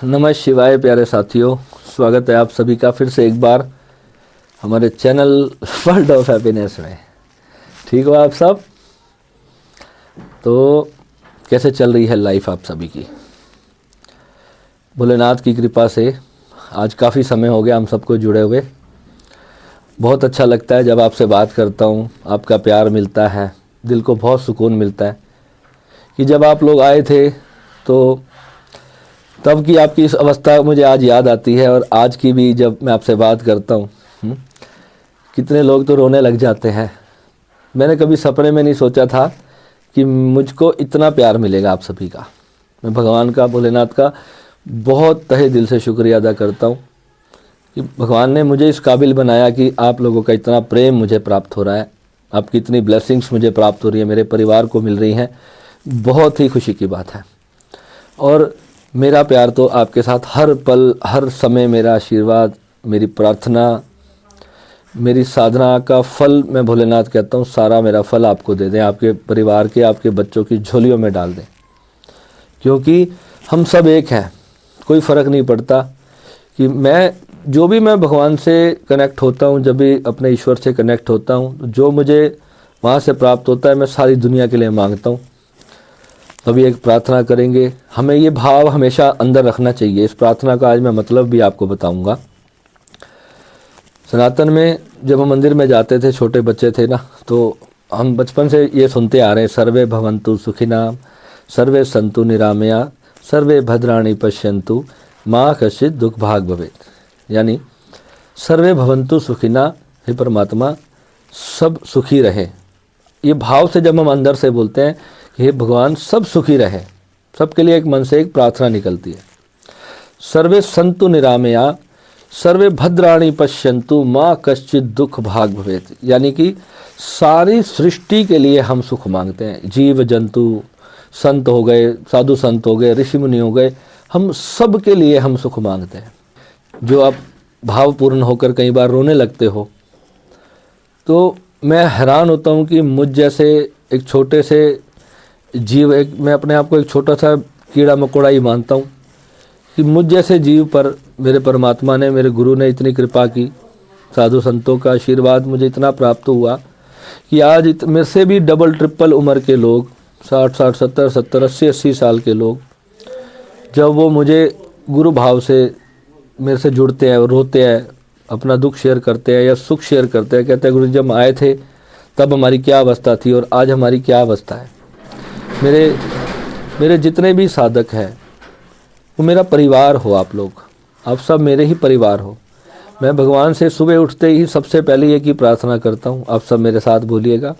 नमः शिवाय प्यारे साथियों, स्वागत है आप सभी का फिर से एक बार हमारे चैनल वर्ल्ड ऑफ हैप्पीनेस में। ठीक हो आप सब? तो कैसे चल रही है लाइफ आप सभी की? भोलेनाथ की कृपा से आज काफ़ी समय हो गया हम सबको जुड़े हुए। बहुत अच्छा लगता है जब आपसे बात करता हूँ, आपका प्यार मिलता है, दिल को बहुत सुकून मिलता है कि जब आप लोग आए थे तो तब की आपकी इस अवस्था मुझे आज याद आती है। और आज की भी जब मैं आपसे बात करता हूँ, कितने लोग तो रोने लग जाते हैं। मैंने कभी सपने में नहीं सोचा था कि मुझको इतना प्यार मिलेगा आप सभी का। मैं भगवान का, भोलेनाथ का बहुत तहे दिल से शुक्रिया अदा करता हूँ कि भगवान ने मुझे इस काबिल बनाया कि आप लोगों का इतना प्रेम मुझे प्राप्त हो रहा है, आपकी इतनी ब्लेसिंग्स मुझे प्राप्त हो रही है, मेरे परिवार को मिल रही हैं। बहुत ही खुशी की बात है। और मेरा प्यार तो आपके साथ हर पल हर समय, मेरा आशीर्वाद, मेरी प्रार्थना, मेरी साधना का फल मैं भोलेनाथ कहता हूँ, सारा मेरा फल आपको दे दें, आपके परिवार के, आपके बच्चों की झोलियों में डाल दें। क्योंकि हम सब एक हैं, कोई फ़र्क नहीं पड़ता कि मैं भगवान से कनेक्ट होता हूँ, जब भी अपने ईश्वर से कनेक्ट होता हूँ, जो मुझे वहाँ से प्राप्त होता है मैं सारी दुनिया के लिए मांगता हूँ। तभी एक प्रार्थना करेंगे। हमें ये भाव हमेशा अंदर रखना चाहिए। इस प्रार्थना का आज मैं मतलब भी आपको बताऊंगा। सनातन में जब हम मंदिर में जाते थे, छोटे बच्चे थे ना, तो हम बचपन से ये सुनते आ रहे हैं, सर्वे भवन्तु सुखिनाम, सर्वे सन्तु निरामया, सर्वे भद्राणि पश्यन्तु, माँ कश्चित् दुख भाग भवेत्। यानी सर्वे भवन्तु सुखिना, हे परमात्मा सब सुखी रहे। ये भाव से जब हम अंदर से बोलते हैं, हे भगवान सब सुखी रहे, सबके लिए एक मन से एक प्रार्थना निकलती है। सर्वे संतु निरामया, सर्वे भद्राणि पश्यन्तु, माँ कश्चित् दुख भाग भवेत्। यानी कि सारी सृष्टि के लिए हम सुख मांगते हैं। जीव जंतु, संत हो गए, साधु संत हो गए, ऋषि मुनि हो गए, हम सब के लिए हम सुख मांगते हैं। जो आप भावपूर्ण होकर कई बार रोने लगते हो, तो मैं हैरान होता हूँ कि मुझ जैसे एक छोटे से जीव, मैं अपने आप को एक छोटा सा कीड़ा मकोड़ा ही मानता हूँ कि मुझ जैसे जीव पर मेरे परमात्मा ने, मेरे गुरु ने इतनी कृपा की, साधु संतों का आशीर्वाद मुझे इतना प्राप्त हुआ कि आज मेरे से भी डबल ट्रिपल उम्र के लोग, 60 70 70 80 80 साल के लोग, जब वो मुझे गुरु भाव से मेरे से जुड़ते हैं, रोते हैं, अपना दुख शेयर करते हैं या सुख शेयर करते हैं, कहते हैं गुरु जब आए थे तब हमारी क्या अवस्था थी और आज हमारी क्या अवस्था है। मेरे जितने भी साधक हैं वो मेरा परिवार हो, आप सब मेरे ही परिवार हो। मैं भगवान से सुबह उठते ही सबसे पहले ये की प्रार्थना करता हूँ, आप सब मेरे साथ बोलिएगा,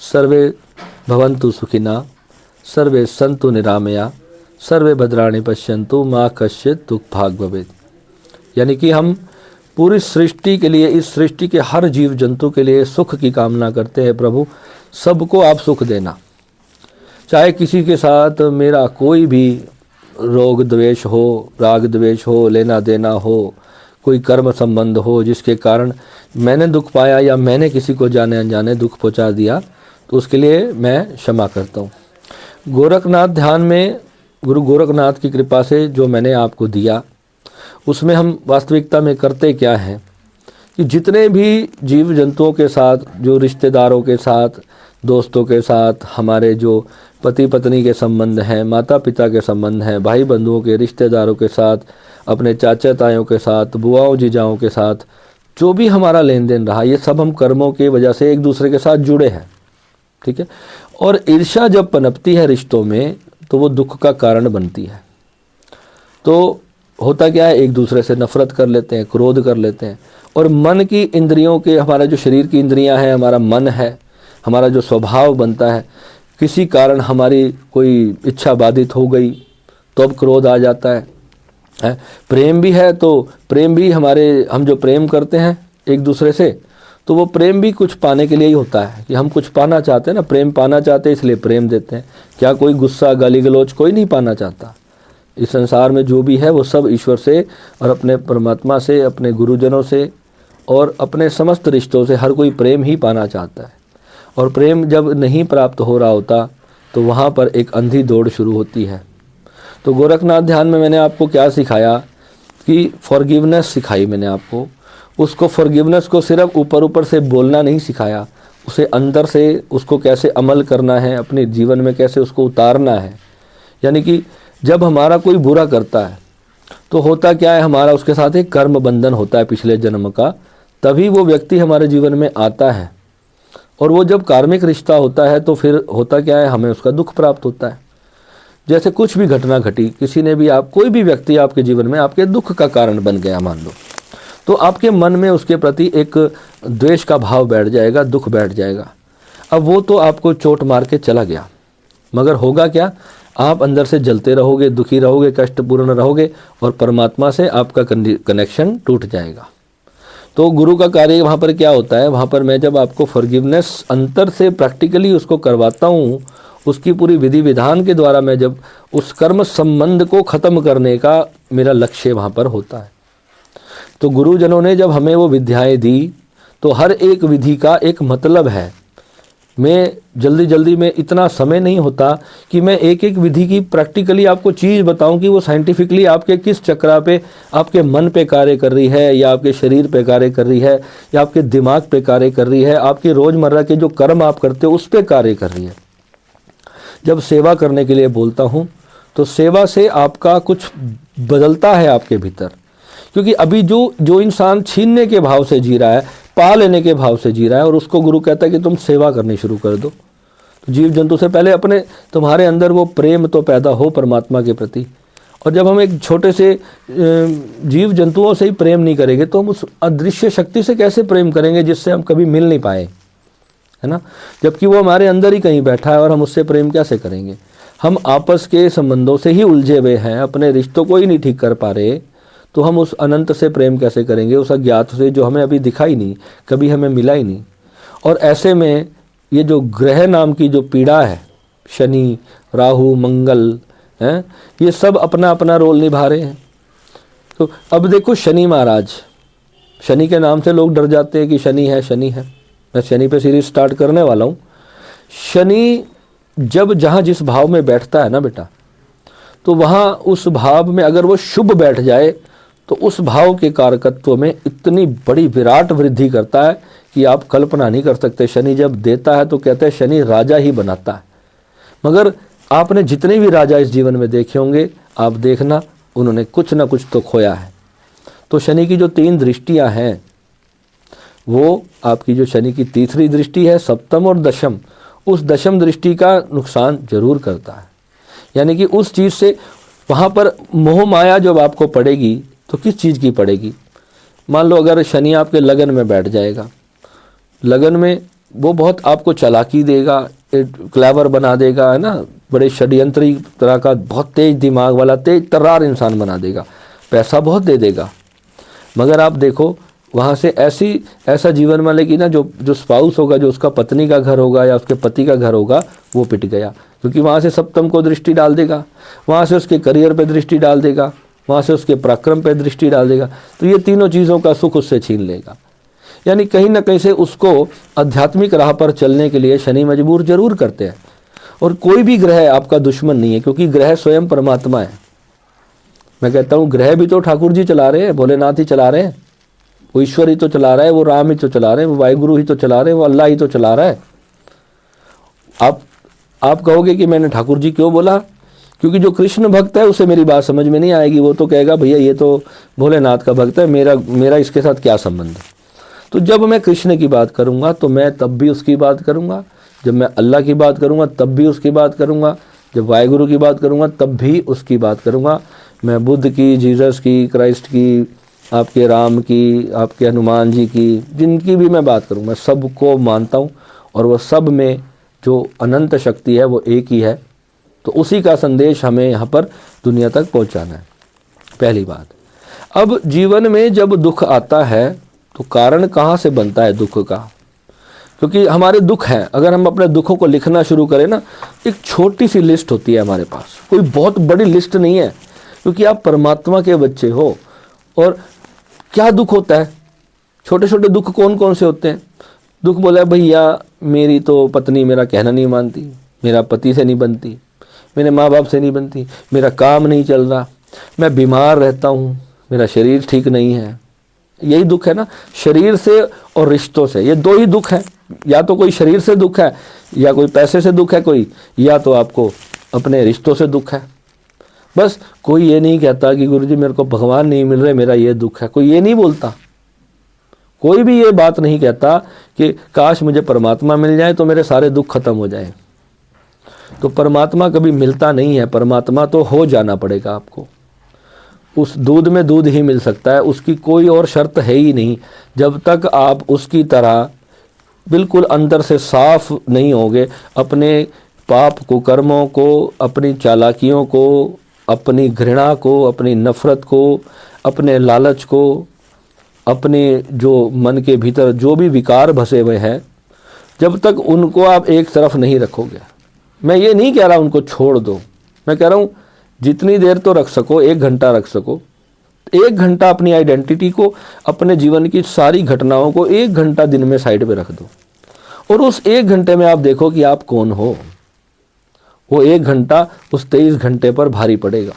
सर्वे भवन्तु सुखिना, सर्वे सन्तु निरामया, सर्वे भद्राणि पश्यन्तु, माँ कश्चित् दुख भाग भवेत्। यानी कि हम पूरी सृष्टि के लिए, इस सृष्टि के हर जीव जंतु के लिए सुख की कामना करते हैं। प्रभु सबको आप सुख देना, चाहे किसी के साथ मेरा कोई भी रोग द्वेष हो, राग द्वेष हो, लेना देना हो, कोई कर्म संबंध हो जिसके कारण मैंने दुख पाया या मैंने किसी को जाने अनजाने दुख पहुंचा दिया, तो उसके लिए मैं क्षमा करता हूँ। गोरखनाथ ध्यान में गुरु गोरखनाथ की कृपा से जो मैंने आपको दिया, उसमें हम वास्तविकता में करते क्या हैं कि जितने भी जीव जंतुओं के साथ, जो रिश्तेदारों के साथ, दोस्तों के साथ, हमारे जो पति पत्नी के संबंध हैं, माता पिता के संबंध हैं, भाई बंधुओं के, रिश्तेदारों के साथ, अपने चाचा तायों के साथ, बुआओं जीजाओं के साथ, जो भी हमारा लेन देन रहा, ये सब हम कर्मों की वजह से एक दूसरे के साथ जुड़े हैं। ठीक है। और ईर्ष्या जब पनपती है रिश्तों में तो वो दुख का कारण बनती है। तो होता क्या है, एक दूसरे से नफरत कर लेते हैं, क्रोध कर लेते हैं। और मन की इंद्रियों के, हमारा जो शरीर की इंद्रियां हैं, हमारा मन है, हमारा जो स्वभाव बनता है, किसी कारण हमारी कोई इच्छा बाधित हो गई तो अब क्रोध आ जाता है। प्रेम भी है तो प्रेम भी हम जो प्रेम करते हैं एक दूसरे से, तो वो प्रेम भी कुछ पाने के लिए ही होता है कि हम कुछ पाना चाहते हैं ना, प्रेम पाना चाहते हैं इसलिए प्रेम देते हैं। क्या कोई गुस्सा गाली गलौज कोई नहीं पाना चाहता। इस संसार में जो भी है वो सब ईश्वर से और अपने परमात्मा से, अपने गुरुजनों से और अपने समस्त रिश्तों से हर कोई प्रेम ही पाना चाहता है। और प्रेम जब नहीं प्राप्त हो रहा होता तो वहाँ पर एक अंधी दौड़ शुरू होती है। तो गोरखनाथ ध्यान में मैंने आपको क्या सिखाया कि फॉरगिवनेस सिखाई मैंने आपको। उसको फॉरगिवनेस को सिर्फ ऊपर ऊपर से बोलना नहीं सिखाया, उसे अंदर से उसको कैसे अमल करना है, अपने जीवन में कैसे उसको उतारना है। यानी कि जब हमारा कोई बुरा करता है तो होता क्या है, हमारा उसके साथ एक कर्म बंधन होता है पिछले जन्म का, तभी वो व्यक्ति हमारे जीवन में आता है। और वो जब कार्मिक रिश्ता होता है तो फिर होता क्या है, हमें उसका दुख प्राप्त होता है। जैसे कुछ भी घटना घटी, किसी ने भी कोई भी व्यक्ति आपके जीवन में आपके दुख का कारण बन गया मान लो, तो आपके मन में उसके प्रति एक द्वेष का भाव बैठ जाएगा, दुख बैठ जाएगा। अब वो तो आपको चोट मार के चला गया, मगर होगा क्या, आप अंदर से जलते रहोगे, दुखी रहोगे, कष्टपूर्ण रहोगे और परमात्मा से आपका कनेक्शन टूट जाएगा। तो गुरु का कार्य वहाँ पर क्या होता है, वहाँ पर मैं जब आपको फॉरगिवनेस अंतर से प्रैक्टिकली उसको करवाता हूँ, उसकी पूरी विधि विधान के द्वारा मैं जब उस कर्म संबंध को ख़त्म करने का मेरा लक्ष्य वहाँ पर होता है। तो गुरुजनों ने जब हमें वो विद्याएं दी तो हर एक विधि का एक मतलब है। मैं जल्दी में इतना समय नहीं होता कि मैं एक एक विधि की प्रैक्टिकली आपको चीज़ बताऊं कि वो साइंटिफिकली आपके किस चक्रा पे, आपके मन पे कार्य कर रही है, या आपके शरीर पे कार्य कर रही है, या आपके दिमाग पे कार्य कर रही है, आपके रोज़मर्रा के जो कर्म आप करते हो उस पर कार्य कर रही है। जब सेवा करने के लिए बोलता हूँ तो सेवा से आपका कुछ बदलता है आपके भीतर, क्योंकि अभी जो इंसान छीनने के भाव से जी रहा है, पा लेने के भाव से जी रहा है, और उसको गुरु कहता है कि तुम सेवा करनी शुरू कर दो। तो जीव जंतु से पहले अपने तुम्हारे अंदर वो प्रेम तो पैदा हो परमात्मा के प्रति। और जब हम एक छोटे से जीव जंतुओं से ही प्रेम नहीं करेंगे तो हम उस अदृश्य शक्ति से कैसे प्रेम करेंगे जिससे हम कभी मिल नहीं पाए, है ना। जबकि वो हमारे अंदर ही कहीं बैठा है और हम उससे प्रेम कैसे करेंगे। हम आपस के संबंधों से ही उलझे हुए हैं, अपने रिश्तों को ही नहीं ठीक कर पा रहे, तो हम उस अनंत से प्रेम कैसे करेंगे, उस अज्ञात से जो हमें अभी दिखा ही नहीं, कभी हमें मिला ही नहीं। और ऐसे में ये जो ग्रह नाम की जो पीड़ा है, शनि, राहु, मंगल हैं, ये सब अपना अपना रोल निभा रहे हैं। तो अब देखो शनि महाराज, शनि के नाम से लोग डर जाते हैं कि शनि है, शनि है। मैं शनि पे सीरीज स्टार्ट करने वाला हूँ। शनि जब जहाँ जिस भाव में बैठता है ना बेटा, तो वहाँ उस भाव में अगर वो शुभ बैठ जाए तो उस भाव के कारकत्व में इतनी बड़ी विराट वृद्धि करता है कि आप कल्पना नहीं कर सकते। शनि जब देता है तो कहते हैं शनि राजा ही बनाता है। मगर आपने जितने भी राजा इस जीवन में देखे होंगे, आप देखना उन्होंने कुछ ना कुछ तो खोया है। तो शनि की जो 3 दृष्टियां हैं, वो आपकी जो शनि की तीसरी दृष्टि है, सप्तम और दशम, उस दशम दृष्टि का नुकसान जरूर करता है। यानी कि उस चीज़ से वहाँ पर मोह माया जब आपको पड़ेगी तो किस चीज़ की पड़ेगी। मान लो अगर शनि आपके लगन में बैठ जाएगा, लगन में वो बहुत आपको चालाकी देगा, क्लेवर बना देगा, है ना, बड़े षड्यंत्री तरह का, बहुत तेज दिमाग वाला, तेज तर्रार इंसान बना देगा, पैसा बहुत दे देगा। मगर आप देखो वहाँ से ऐसा जीवन में लेकिन ना जो स्पाउस होगा, जो उसका पत्नी का घर होगा या उसके पति का घर होगा, वो पिट गया, क्योंकि वहाँ से सप्तम को दृष्टि डाल देगा, वहाँ से उसके करियर पे दृष्टि डाल देगा, वहाँ से उसके पराक्रम पे दृष्टि डाल देगा। तो ये तीनों चीज़ों का सुख उससे छीन लेगा। यानी कहीं ना कहीं से उसको आध्यात्मिक राह पर चलने के लिए शनि मजबूर जरूर करते हैं। और कोई भी ग्रह आपका दुश्मन नहीं है, क्योंकि ग्रह स्वयं परमात्मा है। मैं कहता हूँ ग्रह भी तो ठाकुर जी चला रहे हैं, भोलेनाथ ही चला रहे हैं, वो ईश्वर ही तो चला रहा है, वो राम ही तो चला रहे हैं, वो वाहिगुरु ही तो चला रहे हैं, वो अल्लाह ही तो चला रहा है। आप कहोगे कि मैंने ठाकुर जी क्यों बोला, क्योंकि जो कृष्ण भक्त है उसे मेरी बात समझ में नहीं आएगी। वो तो कहेगा भैया ये तो भोलेनाथ का भक्त है, मेरा इसके साथ क्या संबंध है। तो जब मैं कृष्ण की बात करूँगा तो मैं तब भी उसकी बात करूँगा, जब मैं अल्लाह की बात करूँगा तब भी उसकी बात करूँगा, जब वाहिगुरु की बात करूँगा तब भी उसकी बात करूँगा। मैं बुद्ध की, जीसस की, क्राइस्ट की, आपके राम की, आपके हनुमान जी की, जिनकी भी मैं बात करूँ, मैं सबको मानता हूँ। और वह सब में जो अनंत शक्ति है वो एक ही है। तो उसी का संदेश हमें यहाँ पर दुनिया तक पहुँचाना है, पहली बात। अब जीवन में जब दुख आता है तो कारण कहाँ से बनता है दुख का, क्योंकि हमारे दुख हैं। अगर हम अपने दुखों को लिखना शुरू करें ना, एक छोटी सी लिस्ट होती है हमारे पास, कोई बहुत बड़ी लिस्ट नहीं है, क्योंकि आप परमात्मा के बच्चे हो। और क्या दुख होता है, छोटे छोटे दुख कौन कौन से होते हैं। दुख बोला भैया मेरी तो पत्नी मेरा कहना नहीं मानती, मेरा पति से नहीं बनती, मेरे माँ बाप से नहीं बनती, मेरा काम नहीं चल रहा, मैं बीमार रहता हूँ, मेरा शरीर ठीक नहीं है। यही दुख है ना, शरीर से और रिश्तों से, ये दो ही दुख है। या तो कोई शरीर से दुख है, या कोई पैसे से दुख है कोई, या तो आपको अपने रिश्तों से दुख है। बस कोई ये नहीं कहता कि गुरुजी मेरे को भगवान नहीं मिल रहे, मेरा ये दुख है, कोई ये नहीं बोलता। कोई भी ये बात नहीं कहता कि काश मुझे परमात्मा मिल जाए तो मेरे सारे दुख खत्म हो जाए। तो परमात्मा कभी मिलता नहीं है, परमात्मा तो हो जाना पड़ेगा आपको। उस दूध में दूध ही मिल सकता है, उसकी कोई और शर्त है ही नहीं। जब तक आप उसकी तरह बिल्कुल अंदर से साफ नहीं होगे, अपने पाप को, कर्मों को, अपनी चालाकियों को, अपनी घृणा को, अपनी नफरत को, अपने लालच को, अपने जो मन के भीतर जो भी विकार बसे हुए हैं, जब तक उनको आप एक तरफ नहीं रखोगे, मैं ये नहीं कह रहा उनको छोड़ दो, मैं कह रहा हूँ जितनी देर तो रख सको, 1 घंटा रख सको, 1 घंटा अपनी आइडेंटिटी को, अपने जीवन की सारी घटनाओं को 1 घंटा दिन में साइड पे रख दो, और उस 1 घंटे में आप देखो कि आप कौन हो। वो 1 घंटा उस 23 घंटे पर भारी पड़ेगा।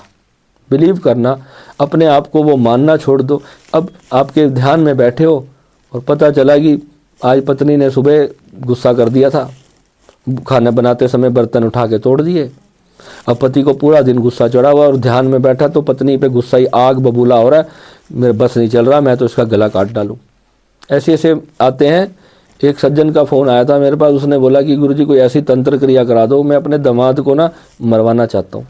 बिलीव करना, अपने आप को वो मानना छोड़ दो। अब आपके ध्यान में बैठे हो और पता चला कि आज पत्नी ने सुबह गुस्सा कर दिया था, खाना बनाते समय बर्तन उठा के तोड़ दिए। अब पति को पूरा दिन गुस्सा चढ़ा हुआ और ध्यान में बैठा तो पत्नी पे गुस्सा ही आग बबूला हो रहा है, मेरे बस नहीं चल रहा, मैं तो इसका गला काट डालूं। ऐसे ऐसे आते हैं। एक सज्जन का फ़ोन आया था मेरे पास, उसने बोला कि गुरुजी कोई ऐसी तंत्र क्रिया करा दो, मैं अपने दामाद को ना मरवाना चाहता हूँ।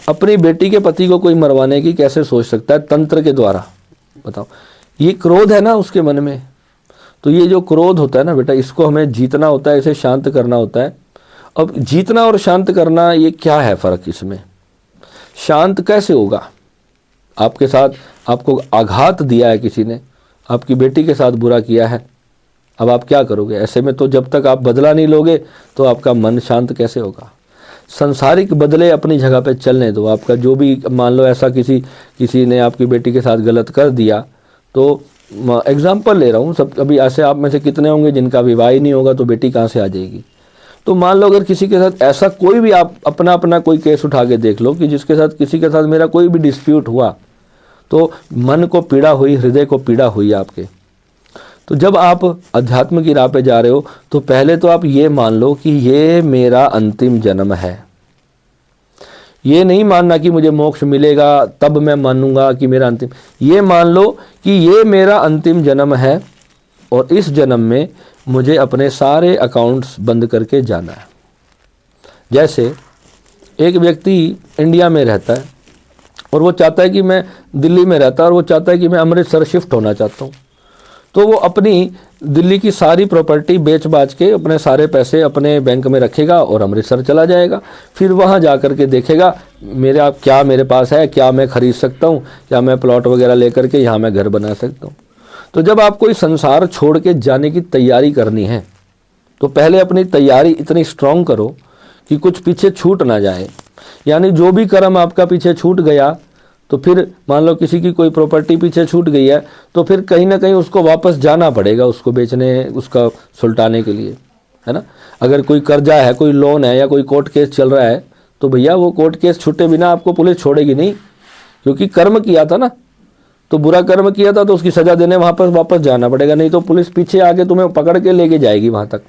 अपनी बेटी के पति को कोई मरवाने की कैसे सोच सकता है तंत्र के द्वारा, बताओ। ये क्रोध है ना उसके मन में। तो ये जो क्रोध होता है ना बेटा, इसको हमें जीतना होता है, इसे शांत करना होता है। अब जीतना और शांत करना, ये क्या है फ़र्क इसमें? शांत कैसे होगा? आपके साथ आपको आघात दिया है किसी ने, आपकी बेटी के साथ बुरा किया है, अब आप क्या करोगे? ऐसे में तो जब तक आप बदला नहीं लोगे तो आपका मन शांत कैसे होगा? संसारिक बदले अपनी जगह पे चलने दो। आपका जो भी, मान लो ऐसा किसी ने आपकी बेटी के साथ गलत कर दिया, तो एग्जाम्पल ले रहा हूँ, सब अभी ऐसे आप में से कितने होंगे जिनका विवाह ही नहीं होगा, तो बेटी कहाँ से आ जाएगी? तो मान लो अगर किसी के साथ ऐसा कोई भी, आप अपना कोई केस उठा के देख लो कि जिसके साथ, किसी के साथ मेरा कोई भी डिस्प्यूट हुआ, तो मन को पीड़ा हुई, हृदय को पीड़ा हुई आपके। तो जब आप अध्यात्म की राह पे जा रहे हो तो पहले तो आप ये मान लो कि ये मेरा अंतिम जन्म है। ये नहीं मानना कि मुझे मोक्ष मिलेगा तब मैं मानूंगा कि मेरा अंतिम, ये मान लो कि ये मेरा अंतिम जन्म है और इस जन्म में मुझे अपने सारे अकाउंट्स बंद करके जाना है। जैसे एक व्यक्ति इंडिया में रहता है और वो चाहता है कि मैं दिल्ली में रहता है और वो चाहता है कि मैं अमृतसर शिफ्ट होना चाहता हूँ, तो वो अपनी दिल्ली की सारी प्रॉपर्टी बेच बाच के अपने सारे पैसे अपने बैंक में रखेगा और अमृतसर चला जाएगा। फिर वहाँ जा कर के देखेगा क्या मेरे पास है, क्या मैं खरीद सकता हूँ, क्या मैं प्लॉट वगैरह लेकर के यहाँ मैं घर बना सकता हूँ। तो जब आपको इस संसार छोड़ के जाने की तैयारी करनी है तो पहले अपनी तैयारी इतनी स्ट्रांग करो कि कुछ पीछे छूट ना जाए। यानी जो भी कर्म आपका पीछे छूट गया, तो फिर मान लो किसी की कोई प्रॉपर्टी पीछे छूट गई है, तो फिर कहीं ना कहीं उसको वापस जाना पड़ेगा, उसको बेचने, उसका सुलटाने के लिए, है ना। अगर कोई कर्जा है, कोई लोन है या कोई कोर्ट केस चल रहा है, तो भैया वो कोर्ट केस छूटे बिना आपको पुलिस छोड़ेगी नहीं, क्योंकि कर्म किया था ना, तो बुरा कर्म किया था तो उसकी सजा देने वहाँ पर वापस जाना पड़ेगा, नहीं तो पुलिस पीछे आके तुम्हें पकड़ के लेके जाएगी वहाँ तक।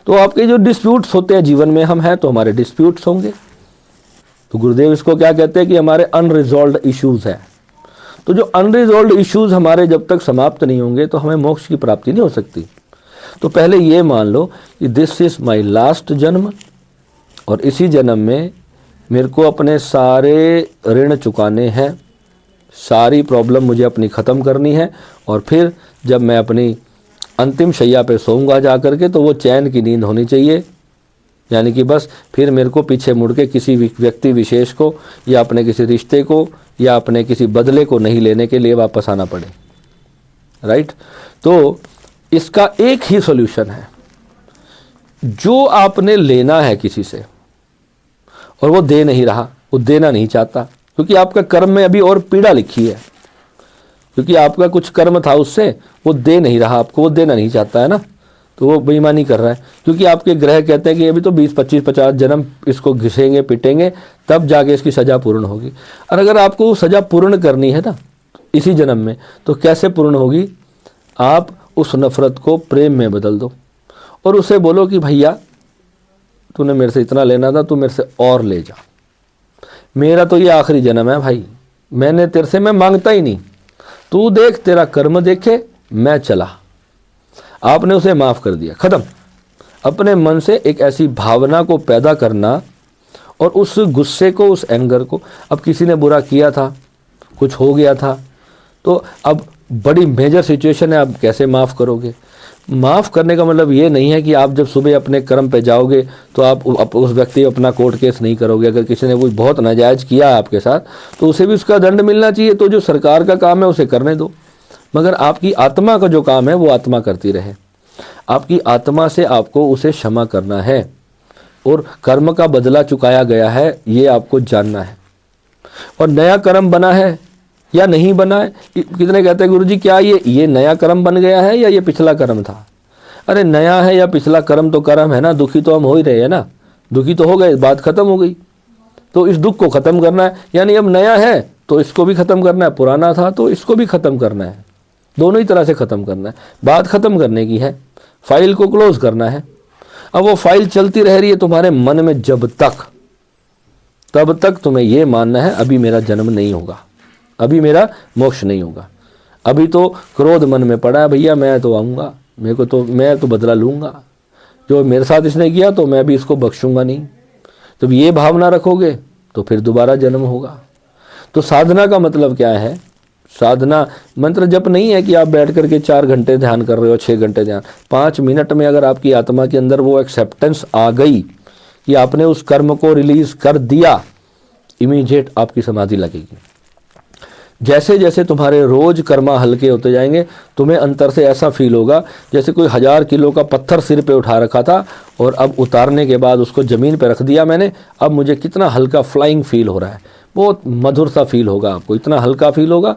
तो आपके जो डिस्प्यूट्स होते हैं जीवन में, हम हैं तो हमारे डिस्प्यूट्स होंगे। तो गुरुदेव इसको क्या कहते हैं कि हमारे अनरिजॉल्व्ड इश्यूज है। तो जो अनरिजॉल्व्ड इश्यूज हमारे जब तक समाप्त नहीं होंगे तो हमें मोक्ष की प्राप्ति नहीं हो सकती। तो पहले ये मान लो कि दिस इज माय लास्ट जन्म, और इसी जन्म में मेरे को अपने सारे ऋण चुकाने हैं, सारी प्रॉब्लम मुझे अपनी ख़त्म करनी है, और फिर जब मैं अपनी अंतिम शैया पे सोऊंगा जा करके, तो वो चैन की नींद होनी चाहिए। यानी कि बस फिर मेरे को पीछे मुड़ के किसी व्यक्ति विशेष को या अपने किसी रिश्ते को या अपने किसी बदले को नहीं लेने के लिए वापस आना पड़े, राइट। तो इसका एक ही सॉल्यूशन है, जो आपने लेना है किसी से और वो दे नहीं रहा, वो देना नहीं चाहता, क्योंकि आपका कर्म में अभी और पीड़ा लिखी है, क्योंकि आपका कुछ कर्म था उससे, वो दे नहीं रहा आपको, वो देना नहीं चाहता है ना। तो वो बेईमानी कर रहा है, क्योंकि आपके ग्रह कहते हैं कि अभी तो 20 25 50 जन्म इसको घिसेंगे पिटेंगे तब जाके इसकी सज़ा पूर्ण होगी। और अगर आपको सज़ा पूर्ण करनी है ना इसी जन्म में, तो कैसे पूर्ण होगी? आप उस नफ़रत को प्रेम में बदल दो और उसे बोलो कि भैया तूने मेरे से इतना लेना था, तू मेरे से और ले जा, मेरा तो ये आखिरी जन्म है भाई, मैंने तेरे से मैं मांगता ही नहीं, तू देख तेरा कर्म देखे, मैं चला। आपने उसे माफ़ कर दिया, ख़त्म। अपने मन से एक ऐसी भावना को पैदा करना और उस गुस्से को, उस एंगर को, अब किसी ने बुरा किया था, कुछ हो गया था, तो अब बड़ी मेजर सिचुएशन है, आप कैसे माफ़ करोगे? माफ़ करने का मतलब ये नहीं है कि आप जब सुबह अपने कर्म पे जाओगे तो आप उस व्यक्ति अपना कोर्ट केस नहीं करोगे। अगर किसी ने कोई बहुत नाजायज़ किया है आपके साथ तो उसे भी उसका दंड मिलना चाहिए, तो जो सरकार का काम है उसे करने दो, मगर आपकी आत्मा का जो काम है वो आत्मा करती रहे। आपकी आत्मा से आपको उसे क्षमा करना है और कर्म का बदला चुकाया गया है, ये आपको जानना है। और नया कर्म बना है या नहीं बना है, कितने कहते हैं गुरुजी क्या ये नया कर्म बन गया है या ये पिछला कर्म था? अरे नया है या पिछला कर्म तो कर्म है ना, दुखी तो हम हो ही रहे हैं ना, दुखी तो हो गए, बात खत्म हो गई। तो इस दुख को ख़त्म करना है, यानी अब नया है तो इसको भी ख़त्म करना है, पुराना था तो इसको भी ख़त्म करना है, दोनों ही तरह से ख़त्म करना है। बात ख़त्म करने की है, फाइल को क्लोज करना है। अब वो फाइल चलती रह रही है तुम्हारे मन में जब तक, तब तक तुम्हें ये मानना है अभी मेरा जन्म नहीं होगा, अभी मेरा मोक्ष नहीं होगा, अभी तो क्रोध मन में पड़ा है, भैया मैं तो आऊँगा, मेरे को तो मैं तो बदला लूँगा, जो मेरे साथ इसने किया तो मैं भी इसको बख्शूंगा नहीं। जब ये भावना रखोगे तो फिर दोबारा जन्म होगा। तो साधना का मतलब क्या है? साधना मंत्र जप नहीं है कि आप बैठ करके 4 घंटे ध्यान कर रहे हो, 6 घंटे ध्यान। 5 मिनट में अगर आपकी आत्मा के अंदर वो एक्सेप्टेंस आ गई कि आपने उस कर्म को रिलीज कर दिया, इमीडिएट आपकी समाधि लगेगी। जैसे जैसे तुम्हारे रोज कर्मा हल्के होते जाएंगे, तुम्हें अंतर से ऐसा फील होगा जैसे कोई 1000 किलो का पत्थर सिर पे उठा रखा था और अब उतारने के बाद उसको ज़मीन पे रख दिया मैंने, अब मुझे कितना हल्का फ्लाइंग फील हो रहा है। बहुत मधुर सा फील होगा आपको, इतना हल्का फील होगा।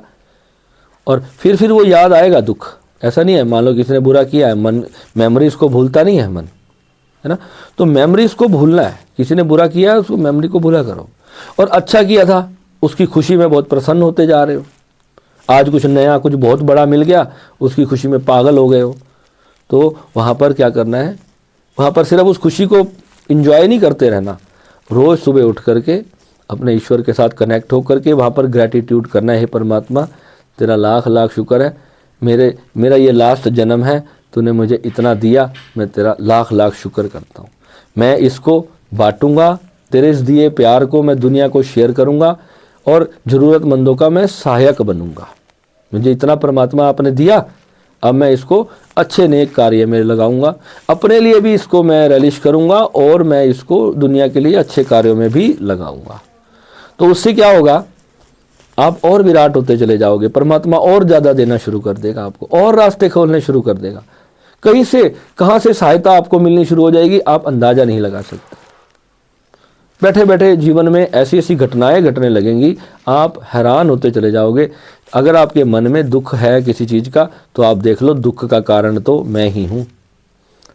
और फिर वो याद आएगा दुख, ऐसा नहीं है मान लो किसी ने बुरा किया है, मन मेमोरीज को भूलता नहीं है मन, है ना? तो मेमोरीज को भूलना है, किसी ने बुरा किया है उसको मेमोरी को भूला करो, और अच्छा किया था उसकी खुशी में बहुत प्रसन्न होते जा रहे हो। आज कुछ नया कुछ बहुत बड़ा मिल गया, उसकी खुशी में पागल हो गए हो, तो वहाँ पर क्या करना है? वहाँ पर सिर्फ उस खुशी को इंजॉय नहीं करते रहना, रोज़ सुबह उठ करके अपने ईश्वर के साथ कनेक्ट होकर के वहाँ पर ग्रैटिट्यूड करना है। हे परमात्मा तेरा लाख लाख शुक्र है, मेरा ये लास्ट जन्म है, तूने मुझे इतना दिया, मैं तेरा लाख लाख शुक्र करता हूँ। मैं इसको बांटूंगा, तेरे इस दिए प्यार को मैं दुनिया को शेयर करूँगा और ज़रूरतमंदों का मैं सहायक बनूंगा। मुझे इतना परमात्मा आपने दिया, अब मैं इसको अच्छे नेक कार्य में लगाऊंगा, अपने लिए भी इसको मैं रिलीज करूंगा और मैं इसको दुनिया के लिए अच्छे कार्यों में भी लगाऊंगा। तो उससे क्या होगा? आप और विराट होते चले जाओगे, परमात्मा और ज़्यादा देना शुरू कर देगा आपको, और रास्ते खोलने शुरू कर देगा। कहीं से कहाँ से सहायता आपको मिलनी शुरू हो जाएगी, आप अंदाज़ा नहीं लगा सकते। बैठे बैठे जीवन में ऐसी ऐसी घटनाएं घटने लगेंगी, आप हैरान होते चले जाओगे। अगर आपके मन में दुख है किसी चीज़ का, तो आप देख लो दुख का कारण तो मैं ही हूँ।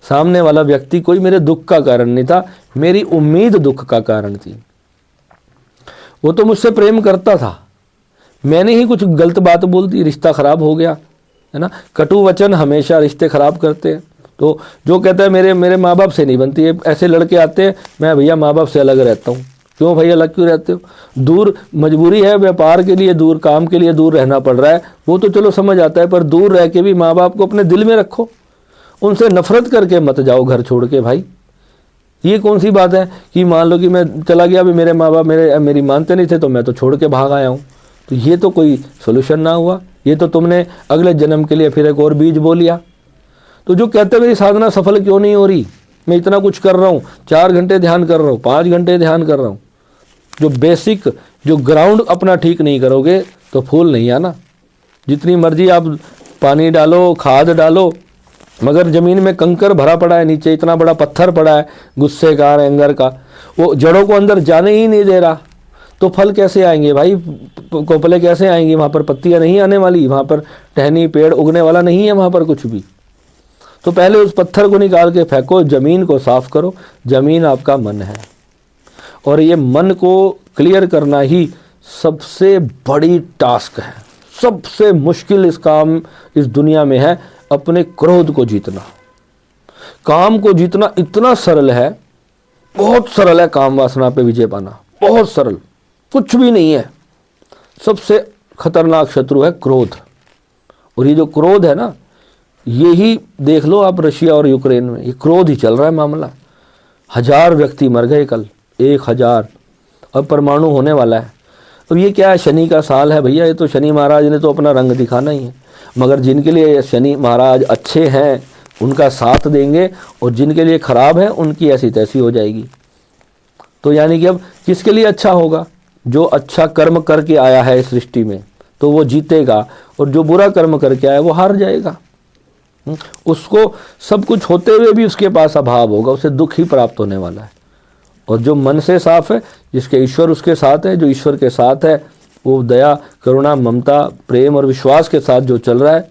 सामने वाला व्यक्ति कोई मेरे दुख का कारण नहीं था, मेरी उम्मीद दुख का कारण थी। वो तो मुझसे प्रेम करता था, मैंने ही कुछ गलत बात बोल दी, रिश्ता खराब हो गया, है ना? कटु वचन हमेशा रिश्ते खराब करते हैं। तो जो कहता है मेरे माँ बाप से नहीं बनती है, ऐसे लड़के आते हैं, मैं भैया माँ बाप से अलग रहता हूँ। क्यों भैया अलग क्यों रहते हो? दूर मजबूरी है, व्यापार के लिए दूर, काम के लिए दूर रहना पड़ रहा है, वो तो चलो समझ आता है, पर दूर रह के भी माँ बाप को अपने दिल में रखो, उनसे नफरत करके मत जाओ घर छोड़ के। भाई ये कौन सी बात है कि मान लो कि मैं चला गया, अभी मेरे माँ बाप मेरी मानते नहीं थे तो मैं तो छोड़ के भाग आया हूँ, तो ये तो कोई सोल्यूशन ना हुआ। ये तो तुमने अगले जन्म के लिए फिर एक और बीज बो लिया। तो जो कहते हैं मेरी साधना सफल क्यों नहीं हो रही, मैं इतना कुछ कर रहा हूँ, 4 घंटे ध्यान कर रहा हूँ, 5 घंटे ध्यान कर रहा हूँ, जो बेसिक जो ग्राउंड अपना ठीक नहीं करोगे तो फूल नहीं आना। जितनी मर्जी आप पानी डालो, खाद डालो, मगर ज़मीन में कंकर भरा पड़ा है, नीचे इतना बड़ा पत्थर पड़ा है गुस्से का, एंगर का, वो जड़ों को अंदर जाने ही नहीं दे रहा, तो फल कैसे आएंगे भाई? कोपले कैसे आएंगी? वहाँ पर पत्तियाँ नहीं आने वाली, वहाँ पर टहनी पेड़ उगने वाला नहीं है, वहाँ पर कुछ भी। तो पहले उस पत्थर को निकाल के फेंको, ज़मीन को साफ करो। ज़मीन आपका मन है, और ये मन को क्लियर करना ही सबसे बड़ी टास्क है। सबसे मुश्किल इस काम इस दुनिया में है अपने क्रोध को जीतना। काम को जीतना इतना सरल है, बहुत सरल है। काम वासना पे विजय पाना बहुत सरल, कुछ भी नहीं है। सबसे खतरनाक शत्रु है क्रोध। और ये जो क्रोध है ना, यही देख लो आप रशिया और यूक्रेन में, ये क्रोध ही चल रहा है मामला। 1000 व्यक्ति मर गए कल, 1000। अब परमाणु होने वाला है। अब ये क्या है, शनि का साल है भैया। ये तो शनि महाराज ने तो अपना रंग दिखाना ही है। मगर जिनके लिए शनि महाराज अच्छे हैं उनका साथ देंगे, और जिनके लिए खराब है उनकी ऐसी तैसी हो जाएगी। तो यानी कि अब किसके लिए अच्छा होगा? जो अच्छा कर्म करके आया है इस सृष्टि में तो वो जीतेगा, और जो बुरा कर्म करके आया वो हार जाएगा। उसको सब कुछ होते हुए भी उसके पास अभाव होगा, उसे दुख ही प्राप्त होने वाला है। और जो मन से साफ है, जिसके ईश्वर उसके साथ है, जो ईश्वर के साथ है, वो दया, करुणा, ममता, प्रेम और विश्वास के साथ जो चल रहा है,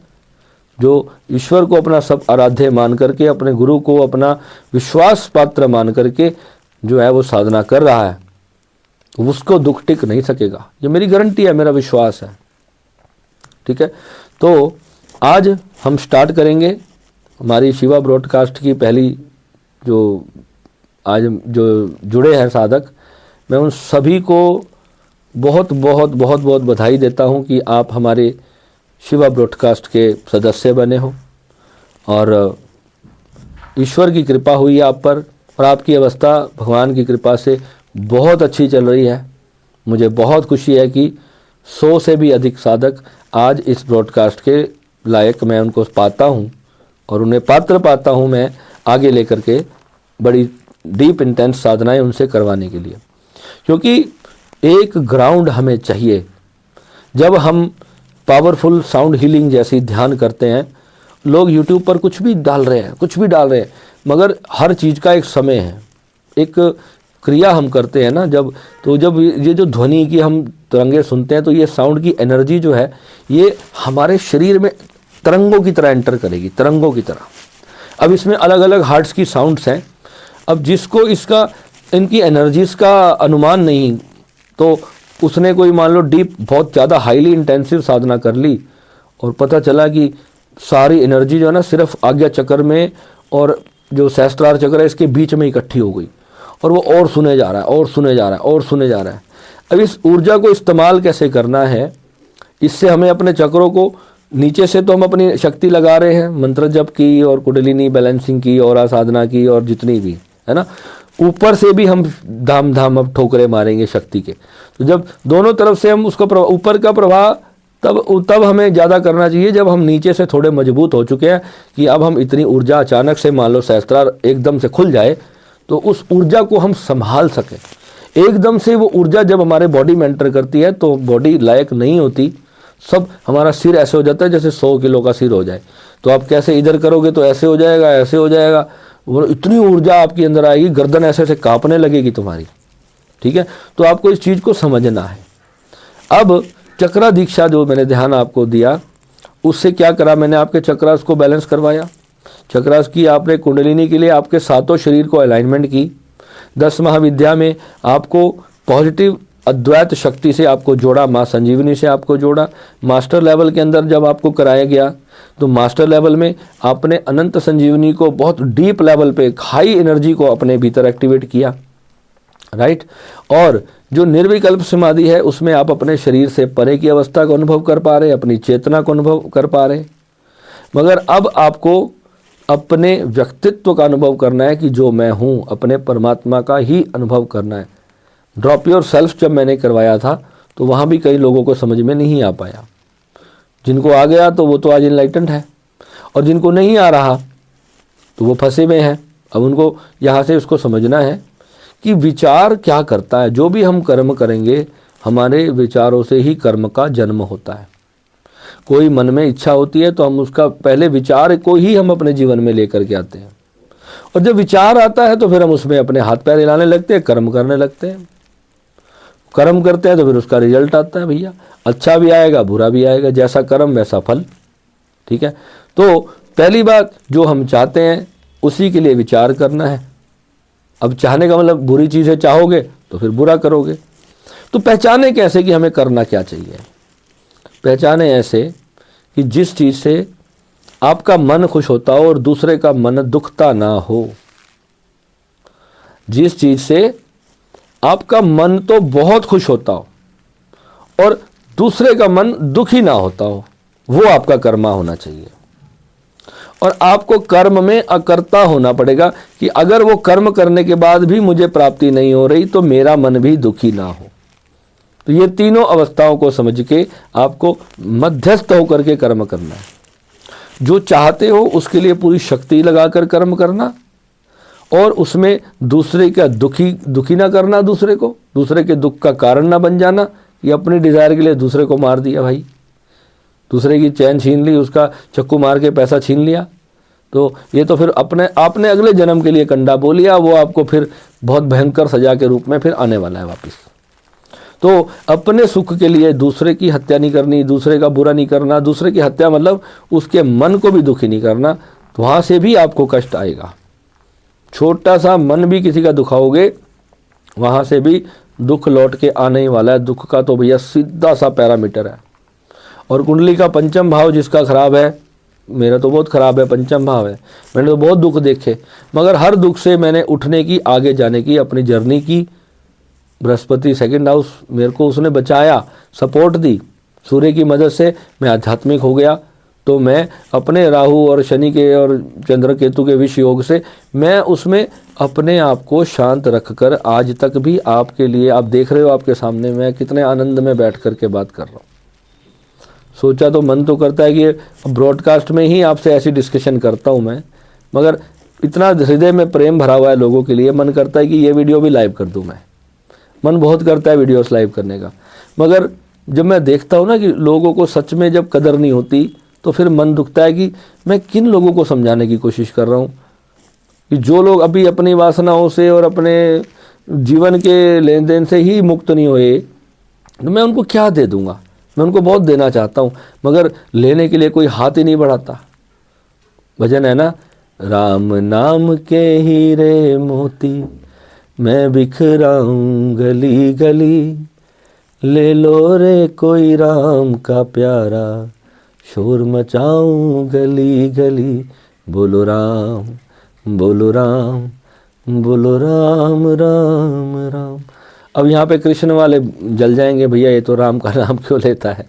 जो ईश्वर को अपना सब आराध्य मान करके, अपने गुरु को अपना विश्वास पात्र मान करके जो है वो साधना कर रहा है, उसको दुख टिक नहीं सकेगा। ये मेरी गारंटी है, मेरा विश्वास है। ठीक है, तो आज हम स्टार्ट करेंगे हमारी शिवा ब्रॉडकास्ट की पहली जो आज जो जुड़े हैं साधक, मैं उन सभी को बहुत बहुत बहुत बहुत बधाई देता हूं कि आप हमारे शिवा ब्रॉडकास्ट के सदस्य बने हो, और ईश्वर की कृपा हुई है आप पर, और आपकी अवस्था भगवान की कृपा से बहुत अच्छी चल रही है। मुझे बहुत खुशी है कि 100 से भी अधिक साधक आज इस ब्रॉडकास्ट के लायक मैं उनको पाता हूँ, और उन्हें पात्र पाता हूँ मैं आगे लेकर के बड़ी डीप इंटेंस साधनाएं उनसे करवाने के लिए। क्योंकि एक ग्राउंड हमें चाहिए। जब हम पावरफुल साउंड हीलिंग जैसी ध्यान करते हैं, लोग यूट्यूब पर कुछ भी डाल रहे हैं, मगर हर चीज़ का एक समय है, एक क्रिया हम करते हैं ना जब ये जो ध्वनि की हम तरंगे सुनते हैं, तो ये साउंड की एनर्जी जो है ये हमारे शरीर में तरंगों की तरह एंटर करेगी, तरंगों की तरह। अब इसमें अलग अलग हार्ट्स की साउंड्स हैं। अब जिसको इनकी एनर्जीज का अनुमान नहीं, तो उसने कोई मान लो डीप बहुत ज़्यादा हाईली इंटेंसिव साधना कर ली, और पता चला कि सारी एनर्जी जो है ना सिर्फ आज्ञा चक्र में और जो सहस्त्रार चक्र है इसके बीच में इकट्ठी हो गई, और वो और सुने जा रहा है। अब इस ऊर्जा को इस्तेमाल कैसे करना है, इससे हमें अपने चक्रों को नीचे से तो हम अपनी शक्ति लगा रहे हैं, मंत्र जप की और कुंडलिनी बैलेंसिंग की और साधना की और जितनी भी है ना, ऊपर से भी हम धाम अब ठोकरे मारेंगे शक्ति के। तो जब दोनों तरफ से हम उसका ऊपर का प्रभाव तब हमें ज़्यादा करना चाहिए जब हम नीचे से थोड़े मजबूत हो चुके हैं कि अब हम इतनी ऊर्जा अचानक से मान लो सहस्त्रार एकदम से खुल जाए तो उस ऊर्जा को हम संभाल सकें। एकदम से वो ऊर्जा जब हमारे बॉडी में एंटर करती है तो बॉडी लायक नहीं होती, सब हमारा सिर ऐसे हो जाता है जैसे 100 किलो का सिर हो जाए। तो आप कैसे इधर करोगे तो ऐसे हो जाएगा, ऐसे हो जाएगा, वो इतनी ऊर्जा आपके अंदर आएगी, गर्दन ऐसे ऐसे कांपने लगेगी तुम्हारी। ठीक है, तो आपको इस चीज़ को समझना है। अब चक्रा दीक्षा जो मैंने ध्यान आपको दिया, उससे क्या करा मैंने, आपके चक्रास को बैलेंस करवाया। चक्रास की आपने कुंडलिनी के लिए आपके सातों शरीर को अलाइनमेंट की। 10 महाविद्या में आपको पॉजिटिव अद्वैत शक्ति से आपको जोड़ा, माँ संजीवनी से आपको जोड़ा। मास्टर लेवल के अंदर जब आपको कराया गया तो मास्टर लेवल में आपने अनंत संजीवनी को बहुत डीप लेवल पे हाई एनर्जी को अपने भीतर एक्टिवेट किया, राइट। और जो निर्विकल्प समाधि है उसमें आप अपने शरीर से परे की अवस्था को अनुभव कर पा रहे, अपनी चेतना को अनुभव कर पा रहे। मगर अब आपको अपने व्यक्तित्व का अनुभव करना है कि जो मैं हूँ, अपने परमात्मा का ही अनुभव करना है। ड्रॉप योर सेल्फ जब मैंने करवाया था तो वहाँ भी कई लोगों को समझ में नहीं आ पाया। जिनको आ गया तो वो तो आज इनलाइटेंड है, और जिनको नहीं आ रहा तो वो फंसे हुए हैं। अब उनको यहाँ से उसको समझना है कि विचार क्या करता है। जो भी हम कर्म करेंगे हमारे विचारों से ही कर्म का जन्म होता है। कोई मन में इच्छा होती है तो हम उसका पहले विचार को ही हम अपने जीवन में लेकर के आते हैं, और जब विचार आता है तो फिर हम उसमें अपने हाथ पैर हिलाने लगते हैं, कर्म करने लगते हैं। कर्म करते हैं तो फिर उसका रिजल्ट आता है भैया, अच्छा भी आएगा बुरा भी आएगा, जैसा कर्म वैसा फल। ठीक है, तो पहली बात, जो हम चाहते हैं उसी के लिए विचार करना है। अब चाहने का मतलब बुरी चीज़ें चाहोगे तो फिर बुरा करोगे। तो पहचाने कैसे कि हमें करना क्या चाहिए? पहचाने ऐसे कि जिस चीज़ से आपका मन खुश होता हो और दूसरे का मन दुखता ना हो। जिस चीज़ से आपका मन तो बहुत खुश होता हो और दूसरे का मन दुखी ना होता हो, वो आपका कर्मा होना चाहिए। और आपको कर्म में अकर्ता होना पड़ेगा कि अगर वो कर्म करने के बाद भी मुझे प्राप्ति नहीं हो रही तो मेरा मन भी दुखी ना हो। तो ये तीनों अवस्थाओं को समझ के आपको मध्यस्थ होकर के कर्म करना है। जो चाहते हो उसके लिए पूरी शक्ति लगाकर कर्म करना, और उसमें दूसरे का दुखी ना करना, दूसरे के दुख का कारण ना बन जाना। ये अपनी डिज़ायर के लिए दूसरे को मार दिया भाई, दूसरे की चैन छीन ली, उसका चक्कू मार के पैसा छीन लिया, तो ये तो फिर आपने अगले जन्म के लिए कंडा बो लिया। वो आपको फिर बहुत भयंकर सजा के रूप में फिर आने वाला है वापस। तो अपने सुख के लिए दूसरे की हत्या नहीं करनी, दूसरे का बुरा नहीं करना। दूसरे की हत्या मतलब उसके मन को भी दुखी नहीं करना, तो वहाँ से भी आपको कष्ट आएगा। छोटा सा मन भी किसी का दुखाओगे, वहाँ से भी दुख लौट के आने ही वाला है। दुख का तो भैया सीधा सा पैरामीटर है। और कुंडली का पंचम भाव जिसका खराब है, मेरा तो बहुत खराब है, पंचम भाव है, मैंने तो बहुत दुख देखे, मगर हर दुख से मैंने उठने की, आगे जाने की अपनी जर्नी की। बृहस्पति सेकंड हाउस मेरे को उसने बचाया, सपोर्ट दी। सूर्य की मदद से मैं आध्यात्मिक हो गया। तो मैं अपने राहु और शनि के और चंद्र केतु के विष योग से मैं उसमें अपने आप को शांत रखकर आज तक भी आपके लिए, आप देख रहे हो आपके सामने मैं कितने आनंद में बैठ कर के बात कर रहा हूँ। सोचा तो मन तो करता है कि ब्रॉडकास्ट में ही आपसे ऐसी डिस्कशन करता हूँ मैं, मगर इतना हृदय में प्रेम भरा हुआ है लोगों के लिए, मन करता है कि ये वीडियो भी लाइव कर दूँ मैं। मन बहुत करता है वीडियोस लाइव करने का, मगर जब मैं देखता हूँ ना कि लोगों को सच में जब कदर नहीं होती, तो फिर मन दुखता है कि मैं किन लोगों को समझाने की कोशिश कर रहा हूँ कि जो लोग अभी अपनी वासनाओं से और अपने जीवन के लेन देन से ही मुक्त नहीं हुए, तो मैं उनको क्या दे दूँगा। मैं उनको बहुत देना चाहता हूँ, मगर लेने के लिए कोई हाथ ही नहीं बढ़ाता। भजन है ना, राम नाम के हीरे मोती मैं बिखराऊं गली गली, ले लो रे कोई राम का प्यारा, शोर मचाऊं गली गली, बोलो राम बोलो राम बोलो राम राम राम। अब यहाँ पे कृष्ण वाले जल जाएंगे, भैया ये तो राम का नाम क्यों लेता है,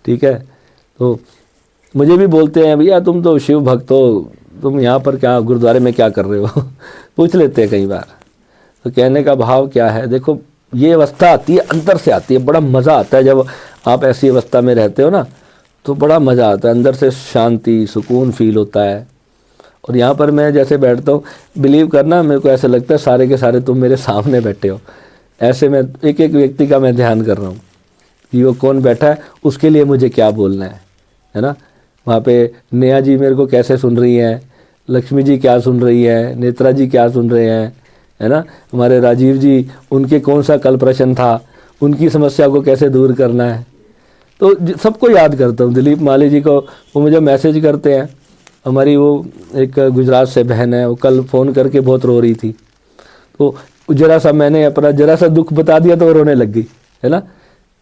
ठीक है। तो मुझे भी बोलते हैं भैया तुम तो शिव भक्त हो, तुम यहाँ पर क्या गुरुद्वारे में क्या कर रहे हो पूछ लेते हैं कई बार। तो कहने का भाव क्या है, देखो ये अवस्था आती है, अंदर से आती है, बड़ा मज़ा आता है जब आप ऐसी अवस्था में रहते हो ना, तो बड़ा मज़ा आता है, अंदर से शांति सुकून फील होता है। और यहाँ पर मैं जैसे बैठता हूँ, बिलीव करना मेरे को ऐसा लगता है सारे के सारे तुम मेरे सामने बैठे हो। ऐसे मैं एक एक व्यक्ति का मैं ध्यान कर रहा हूँ कि वो कौन बैठा है, उसके लिए मुझे क्या बोलना है ना। वहाँ पे नेहा जी मेरे को कैसे सुन रही हैं, लक्ष्मी जी क्या सुन रही है, नेत्रा जी क्या सुन रहे हैं, है ना। हमारे राजीव जी, उनके कौन सा कल प्रश्न था, उनकी समस्या को कैसे दूर करना है। तो सबको याद करता हूँ। दिलीप माली जी को, वो मुझे मैसेज करते हैं। हमारी वो एक गुजरात से बहन है, वो कल फ़ोन करके बहुत रो रही थी, तो जरा सा मैंने अपना जरा सा दुख बता दिया तो वो रोने लग गई, है ना।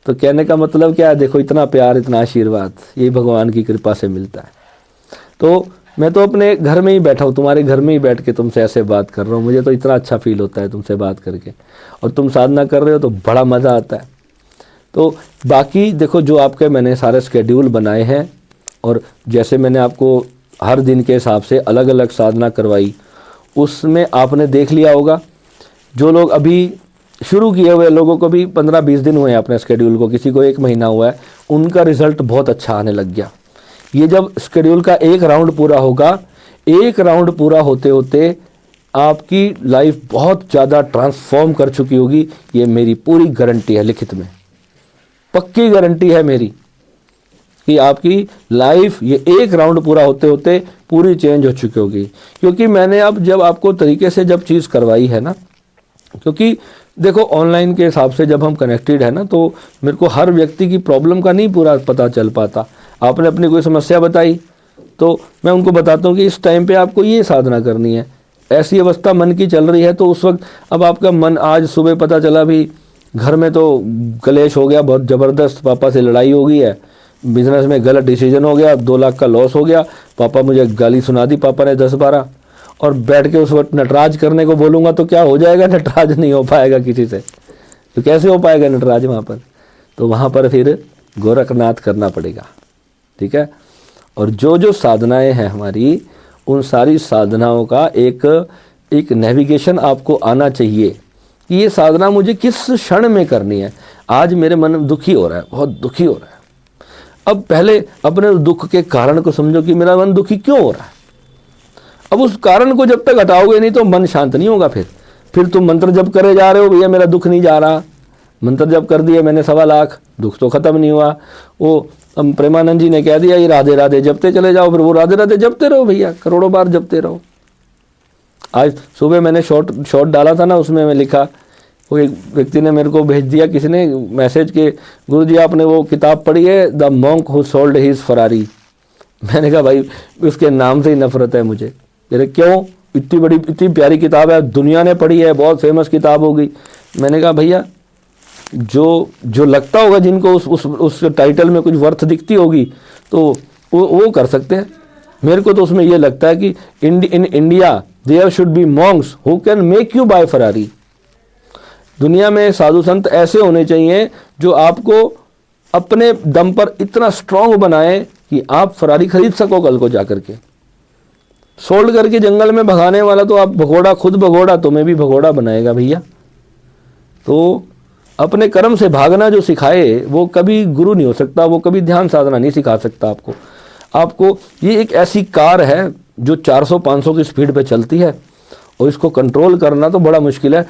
तो कहने का मतलब क्या है, देखो इतना प्यार इतना आशीर्वाद ये भगवान की कृपा से मिलता है। तो मैं तो अपने घर में ही बैठा हूँ, तुम्हारे घर में ही बैठ के तुमसे ऐसे बात कर रहा हूँ। मुझे तो इतना अच्छा फील होता है तुमसे बात करके, और तुम साधना कर रहे हो तो बड़ा मज़ा आता है। तो बाकी देखो जो आपके मैंने सारे स्केड्यूल बनाए हैं, और जैसे मैंने आपको हर दिन के हिसाब से अलग अलग साधना करवाई, उसमें आपने देख लिया होगा। जो लोग अभी शुरू किए हुए लोगों को भी 15-20 दिन हुए हैं अपने स्केड्यूल को, किसी को 1 महीना हुआ है, उनका रिजल्ट बहुत अच्छा आने लग गया। ये जब स्केड्यूल का एक राउंड पूरा होगा, एक राउंड पूरा होते होते आपकी लाइफ बहुत ज़्यादा ट्रांसफॉर्म कर चुकी होगी। ये मेरी पूरी गारंटी है, लिखित में पक्की गारंटी है मेरी कि आपकी लाइफ ये एक राउंड पूरा होते होते पूरी चेंज हो चुकी होगी। क्योंकि मैंने अब जब आपको तरीके से जब चीज़ करवाई है ना, क्योंकि देखो ऑनलाइन के हिसाब से जब हम कनेक्टेड है ना, तो मेरे को हर व्यक्ति की प्रॉब्लम का नहीं पूरा पता चल पाता। आपने अपनी कोई समस्या बताई तो मैं उनको बताता हूँ कि इस टाइम पे आपको ये साधना करनी है, ऐसी अवस्था मन की चल रही है। तो उस वक्त अब आपका मन, आज सुबह पता चला भी घर में तो कलेश हो गया, बहुत ज़बरदस्त, पापा से लड़ाई हो गई है, बिजनेस में गलत डिसीजन हो गया, 2 लाख का लॉस हो गया, पापा मुझे गाली सुना दी पापा ने 10-12, और बैठ के उस वक्त नटराज करने को बोलूँगा तो क्या हो जाएगा? नटराज नहीं हो पाएगा किसी से। तो कैसे हो पाएगा नटराज वहाँ पर? तो वहाँ पर फिर गोरखनाथ करना पड़ेगा, ठीक है। और जो जो साधनाएं हैं हमारी, उन सारी साधनाओं का एक नेविगेशन आपको आना चाहिए कि ये साधना मुझे किस क्षण में करनी है। आज मेरे मन दुखी हो रहा है, बहुत दुखी हो रहा है। अब पहले अपने दुख के कारण को समझो कि मेरा मन दुखी क्यों हो रहा है। अब उस कारण को जब तक हटाओगे नहीं तो मन शांत नहीं होगा। फिर तुम मंत्र जप करे जा रहे हो, भैया मेरा दुख नहीं जा रहा, मंत्र जप कर दिए मैंने 1.25 लाख, दुख तो खत्म नहीं हुआ। वो प्रेमानंद जी ने कह दिया ये राधे राधे जपते चले जाओ, फिर वो राधे राधे जपते रहो भैया, करोड़ों बार जपते रहो। आज सुबह मैंने शॉर्ट डाला था ना, उसमें मैं लिखा, वो एक व्यक्ति ने मेरे को भेज दिया, किसी ने मैसेज के, गुरुजी आपने वो किताब पढ़ी है the monk who sold his Ferrari. मैंने कहा भाई उसके नाम से ही नफरत है मुझे। मेरे क्यों? इतनी बड़ी इतनी प्यारी किताब है, दुनिया ने पढ़ी है, बहुत फेमस किताब होगी। मैंने कहा भैया जो लगता होगा जिनको उस टाइटल में कुछ वर्थ दिखती होगी तो वो कर सकते हैं। मेरे को तो उसमें ये लगता है कि in India there should be monks who can make you buy Ferrari. दुनिया में साधु संत ऐसे होने चाहिए जो आपको अपने दम पर इतना स्ट्रांग बनाए कि आप फरारी खरीद सको कल को जाकर के। सोल्ड करके जंगल में भगाने वाला तो आप भगोड़ा, खुद भगोड़ा तुम्हें भी भगोड़ा बनाएगा भैया। तो अपने कर्म से भागना जो सिखाए वो कभी गुरु नहीं हो सकता, वो कभी ध्यान साधना नहीं सिखा सकता आपको। ये एक ऐसी कार है जो 400-500 की स्पीड पे चलती है और इसको कंट्रोल करना तो बड़ा मुश्किल है।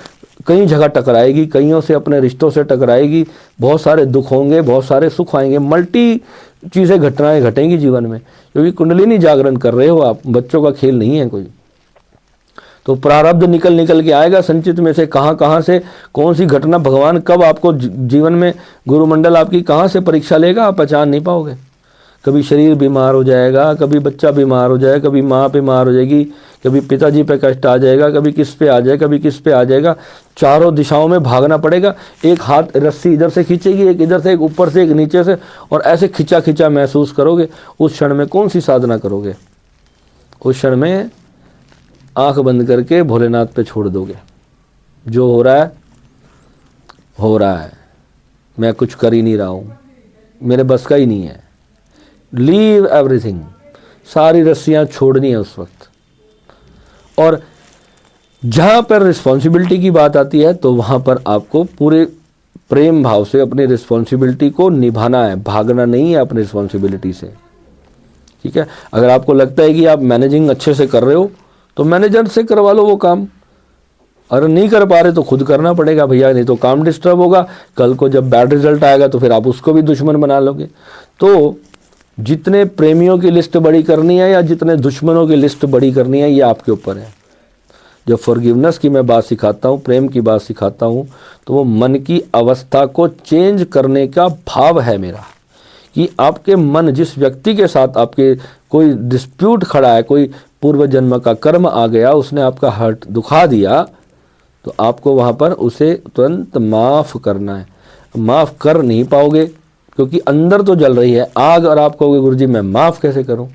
कई जगह टकराएगी, कईयों से, अपने रिश्तों से टकराएगी, बहुत सारे दुख होंगे, बहुत सारे सुख आएंगे, मल्टी चीज़ें घटनाएं घटेंगी जीवन में, क्योंकि कुंडलिनी जागरण कर रहे हो आप, बच्चों का खेल नहीं है कोई। तो प्रारब्ध निकल के आएगा संचित में से, कहाँ से कौन सी घटना भगवान कब आपको जीवन में, गुरुमंडल आपकी कहाँ से परीक्षा लेगा, आप पहचान नहीं पाओगे। कभी शरीर बीमार हो जाएगा, कभी बच्चा बीमार हो जाएगा, कभी माँ बीमार हो जाएगी, कभी पिताजी पे कष्ट आ जाएगा, कभी किस पे आ जाएगा, कभी किस पे आ जाएगा। चारों दिशाओं में भागना पड़ेगा। एक हाथ रस्सी इधर से खींचेगी, एक इधर से, एक ऊपर से, एक नीचे से, और ऐसे खिंचा महसूस करोगे। उस क्षण में कौन सी साधना करोगे? उस क्षण में आंख बंद करके भोलेनाथ पे छोड़ दोगे, जो हो रहा है, मैं कुछ कर ही नहीं रहा हूँ, मेरे बस का ही नहीं है। लीव एवरीथिंग, सारी रस्सियाँ छोड़नी है उस वक्त। और जहाँ पर रिस्पॉन्सिबिलिटी की बात आती है तो वहाँ पर आपको पूरे प्रेम भाव से अपनी रिस्पॉन्सिबिलिटी को निभाना है, भागना नहीं है अपनी रिस्पॉन्सिबिलिटी से, ठीक है। अगर आपको लगता है कि आप मैनेजिंग अच्छे से कर रहे हो तो मैनेजर से करवा लो वो काम, अगर नहीं कर पा रहे तो खुद करना पड़ेगा भैया, नहीं तो काम डिस्टर्ब होगा। कल को जब बैड रिजल्ट आएगा तो फिर आप उसको भी दुश्मन बना लोगे। तो जितने प्रेमियों की लिस्ट बड़ी करनी है या जितने दुश्मनों की लिस्ट बड़ी करनी है, ये आपके ऊपर है। जब फॉरगिवनेस की मैं बात सिखाता हूँ, प्रेम की बात सिखाता हूँ, तो वो मन की अवस्था को चेंज करने का भाव है मेरा, कि आपके मन, जिस व्यक्ति के साथ आपके कोई डिस्प्यूट खड़ा है, कोई पूर्व जन्म का कर्म आ गया, उसने आपका हर्ट दुखा दिया, तो आपको वहाँ पर उसे तुरंत माफ़ करना है। माफ़ कर नहीं पाओगे क्योंकि अंदर तो जल रही है आग, और आप कहोगे गुरुजी मैं माफ़ कैसे करूं?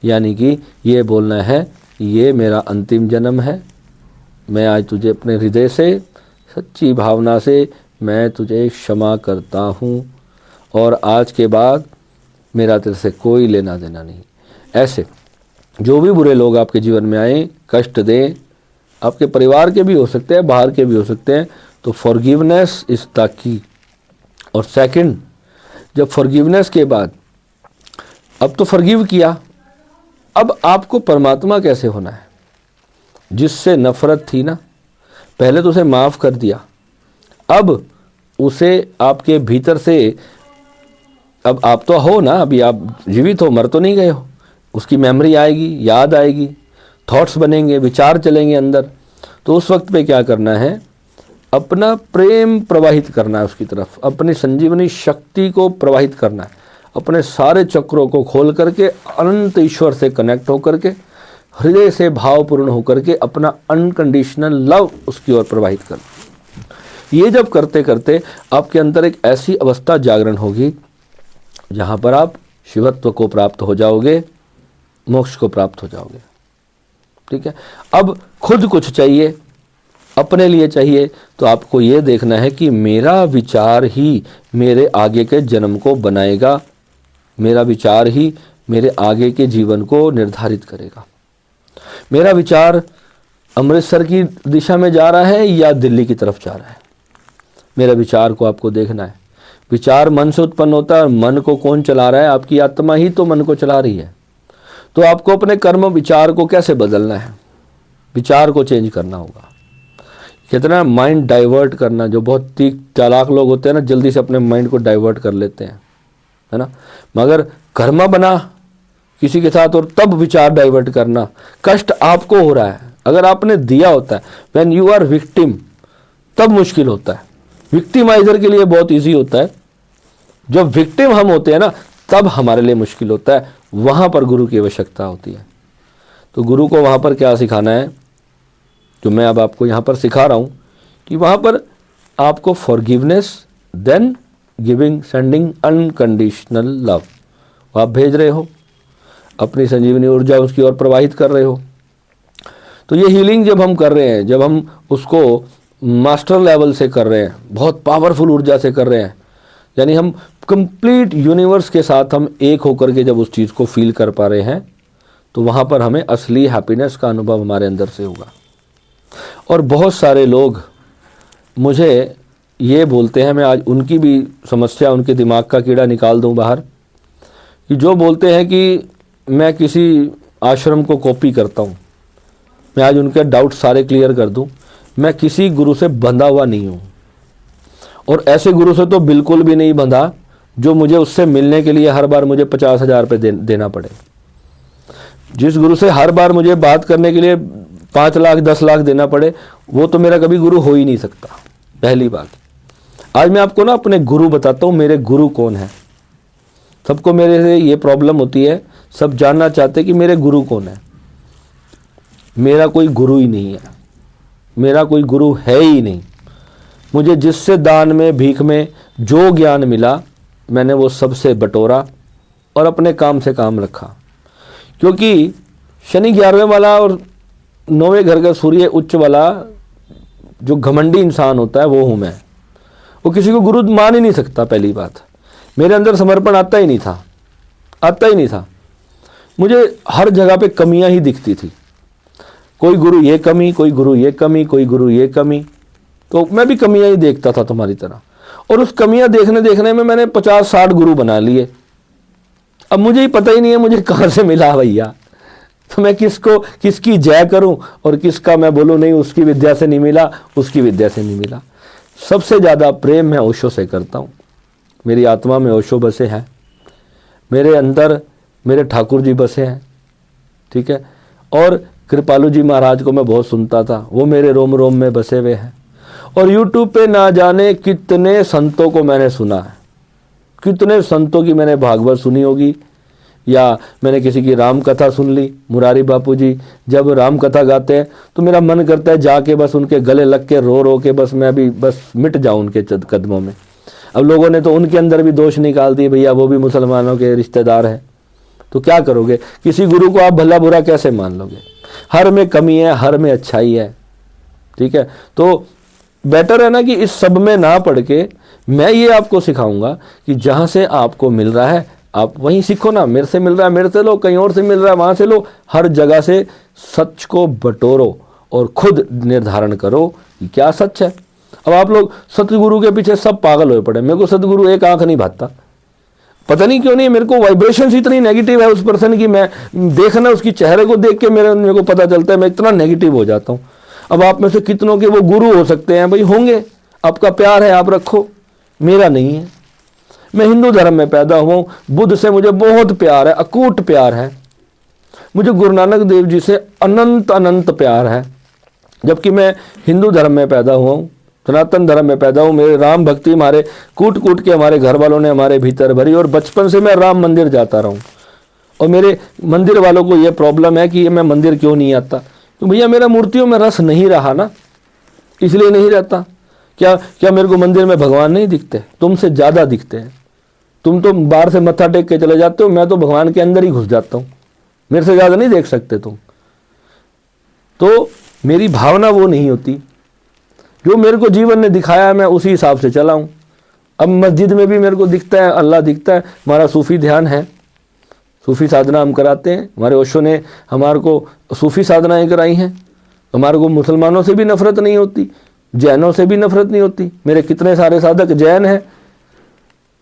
यानी कि ये बोलना है, ये मेरा अंतिम जन्म है, मैं आज तुझे अपने हृदय से, सच्ची भावना से मैं तुझे क्षमा करता हूँ, और आज के बाद मेरा तेरे से कोई लेना देना नहीं। ऐसे जो भी बुरे लोग आपके जीवन में आए, कष्ट दें, आपके परिवार के भी हो सकते हैं, बाहर के भी हो सकते हैं, तो फॉरगिवनेस इज द की। और सेकंड, जब फॉरगिवनेस के बाद, अब तो फॉरगिव किया, अब आपको परमात्मा कैसे होना है? जिससे नफरत थी ना, पहले तो उसे माफ़ कर दिया, अब उसे आपके भीतर से, अब आप तो हो ना, अभी आप जीवित हो, मर तो नहीं गए हो, उसकी मेमोरी आएगी, याद आएगी, थॉट्स बनेंगे, विचार चलेंगे अंदर। तो उस वक्त पे क्या करना है? अपना प्रेम प्रवाहित करना है उसकी तरफ, अपनी संजीवनी शक्ति को प्रवाहित करना है, अपने सारे चक्रों को खोल करके अनंत ईश्वर से कनेक्ट होकर के हृदय से भावपूर्ण होकर के अपना अनकंडीशनल लव उसकी ओर प्रवाहित कर। ये जब करते करते आपके अंदर एक ऐसी अवस्था जागरण होगी जहाँ पर आप शिवत्व को प्राप्त हो जाओगे, मोक्ष को प्राप्त हो जाओगे। ठीक है। अब खुद कुछ चाहिए, अपने लिए चाहिए, तो आपको ये देखना है कि मेरा विचार ही मेरे आगे के जन्म को बनाएगा, मेरा विचार ही मेरे आगे के जीवन को निर्धारित करेगा। मेरा विचार अमृतसर की दिशा में जा रहा है या दिल्ली की तरफ जा रहा है, मेरा विचार को आपको देखना है। विचार मन से उत्पन्न होता है और मन को कौन चला रहा है? आपकी आत्मा ही तो मन को चला रही है। तो आपको अपने कर्म विचार को कैसे बदलना है? विचार को चेंज करना होगा। कितना माइंड डाइवर्ट करना, जो बहुत चालाक लोग होते हैं ना, जल्दी से अपने माइंड को डाइवर्ट कर लेते हैं, है ना। मगर कर्म बना किसी के साथ और तब विचार डाइवर्ट करना, कष्ट आपको हो रहा है। अगर आपने दिया होता है, व्हेन यू आर विक्टिम, तब मुश्किल होता है। विक्टिमाइजर के लिए बहुत इजी होता है, जब विक्टिम हम होते हैं ना, तब हमारे लिए मुश्किल होता है। वहां पर गुरु की आवश्यकता होती है। तो गुरु को वहां पर क्या सिखाना है, जो मैं अब आपको यहाँ पर सिखा रहा हूँ, कि वहाँ पर आपको forgiveness, then giving, sending unconditional love, आप भेज रहे हो, अपनी संजीवनी ऊर्जा उसकी ओर प्रवाहित कर रहे हो। तो ये हीलिंग जब हम कर रहे हैं, जब हम उसको मास्टर लेवल से कर रहे हैं, बहुत पावरफुल ऊर्जा से कर रहे हैं, यानी हम कंप्लीट यूनिवर्स के साथ हम एक होकर के जब उस चीज़ को फील कर पा रहे हैं, तो वहाँ पर हमें असली हैप्पीनेस का अनुभव हमारे अंदर से होगा। और बहुत सारे लोग मुझे ये बोलते हैं, मैं आज उनकी भी समस्या, उनके दिमाग का कीड़ा निकाल दूं बाहर, कि जो बोलते हैं कि मैं किसी आश्रम को कॉपी करता हूँ। मैं आज उनके डाउट सारे क्लियर कर दूं। मैं किसी गुरु से बंधा हुआ नहीं हूँ, और ऐसे गुरु से तो बिल्कुल भी नहीं बंधा जो मुझे उससे मिलने के लिए हर बार मुझे 50,000 रुपये देना पड़े। जिस गुरु से हर बार मुझे बात करने के लिए 5 लाख 10 लाख देना पड़े, वो तो मेरा कभी गुरु हो ही नहीं सकता। पहली बात, आज मैं आपको ना अपने गुरु बताता हूँ, मेरे गुरु कौन है। सबको मेरे से ये प्रॉब्लम होती है, सब जानना चाहते कि मेरे गुरु कौन है। मेरा कोई गुरु ही नहीं है, मेरा कोई गुरु है ही नहीं। मुझे जिससे दान में, भीख में जो ज्ञान मिला, मैंने वो सबसे बटोरा और अपने काम से काम रखा। क्योंकि शनि 11वें वाला और 9वें घर का सूर्य उच्च वाला जो घमंडी इंसान होता है, वो हूँ मैं। वो किसी को गुरु मान ही नहीं सकता। पहली बात, मेरे अंदर समर्पण आता ही नहीं था, आता ही नहीं था। मुझे हर जगह पे कमियां ही दिखती थी। कोई गुरु ये कमी, कोई गुरु ये कमी, कोई गुरु ये कमी, तो मैं भी कमियां ही देखता था तुम्हारी तरह। और उस कमियां देखने देखने में मैंने 50-60 गुरु बना लिए। अब मुझे ही पता ही नहीं है मुझे कहाँ से मिला भैया। तो मैं किसकी जय करूं और किसका मैं बोलूं नहीं, उसकी विद्या से नहीं मिला, उसकी विद्या से नहीं मिला। सबसे ज़्यादा प्रेम मैं ओशो से करता हूं। मेरी आत्मा में ओशो बसे हैं, मेरे अंदर मेरे ठाकुर जी बसे हैं। ठीक है। और कृपालु जी महाराज को मैं बहुत सुनता था, वो मेरे रोम रोम में बसे हुए हैं। और यूट्यूब पे ना जाने कितने संतों को मैंने सुना है, कितने संतों की मैंने भागवत सुनी होगी, या मैंने किसी की राम कथा सुन ली। मुरारी बापू जी जब राम कथा गाते हैं तो मेरा मन करता है जाके बस उनके गले लग के रो रो के बस मैं भी बस मिट जाऊं उनके कदमों में। अब लोगों ने तो उनके अंदर भी दोष निकाल दिए, भैया वो भी मुसलमानों के रिश्तेदार हैं। तो क्या करोगे, किसी गुरु को आप भला बुरा कैसे मान लोगे? हर में कमी है, हर में अच्छाई है। ठीक है। तो बेटर है ना कि इस सब में ना पढ़ के मैं ये आपको सिखाऊंगा कि जहाँ से आपको मिल रहा है आप वहीं सीखो ना। मेरे से मिल रहा है मेरे से लो, कहीं और से मिल रहा है वहाँ से लो। हर जगह से सच को बटोरो और खुद निर्धारण करो कि क्या सच है। अब आप लोग सतगुरु के पीछे सब पागल हुए पड़े। मेरे को सतगुरु एक आंख नहीं भाता, पता नहीं क्यों नहीं। मेरे को वाइब्रेशंस इतनी नेगेटिव है उस पर्सन की, मैं देखना उसकी चेहरे को देख के मेरे को पता चलता है, मैं इतना नेगेटिव हो जाता हूँ। अब आप में से कितनों के वो गुरु हो सकते हैं? भाई होंगे, आपका प्यार है आप रखो, मेरा नहीं है। मैं हिंदू धर्म में पैदा हुआ हूँ, बुद्ध से मुझे बहुत प्यार है, अकूट प्यार है। मुझे गुरु नानक देव जी से अनंत अनंत प्यार है, जबकि मैं हिंदू धर्म में पैदा हुआ हूँ। सनातन धर्म में पैदा हूँ, मेरे राम भक्ति हमारे कूट कूट के हमारे घर वालों ने हमारे भीतर भरी, और बचपन से मैं राम मंदिर जाता रहूँ। और मेरे मंदिर वालों को ये प्रॉब्लम है कि मैं मंदिर क्यों नहीं आता, तो भैया मेरा मूर्तियों में रस नहीं रहा ना, इसलिए नहीं रहता। क्या क्या मेरे को मंदिर में भगवान नहीं दिखते? तुमसे ज़्यादा दिखते हैं। तुम तो बाहर से मत्था टेक के चले जाते हो, मैं तो भगवान के अंदर ही घुस जाता हूँ, मेरे से ज़्यादा नहीं देख सकते तुम। तो मेरी भावना वो नहीं होती, जो मेरे को जीवन ने दिखाया मैं उसी हिसाब से चला हूँ। अब मस्जिद में भी मेरे को दिखता है, अल्लाह दिखता है। हमारा सूफ़ी ध्यान है, सूफ़ी साधना हम कराते हैं, हमारे ओशो ने हमारे को सूफ़ी साधनाएँ कराई हैं। हमारे को मुसलमानों से भी नफ़रत नहीं होती, जैनों से भी नफ़रत नहीं होती। मेरे कितने सारे साधक जैन हैं,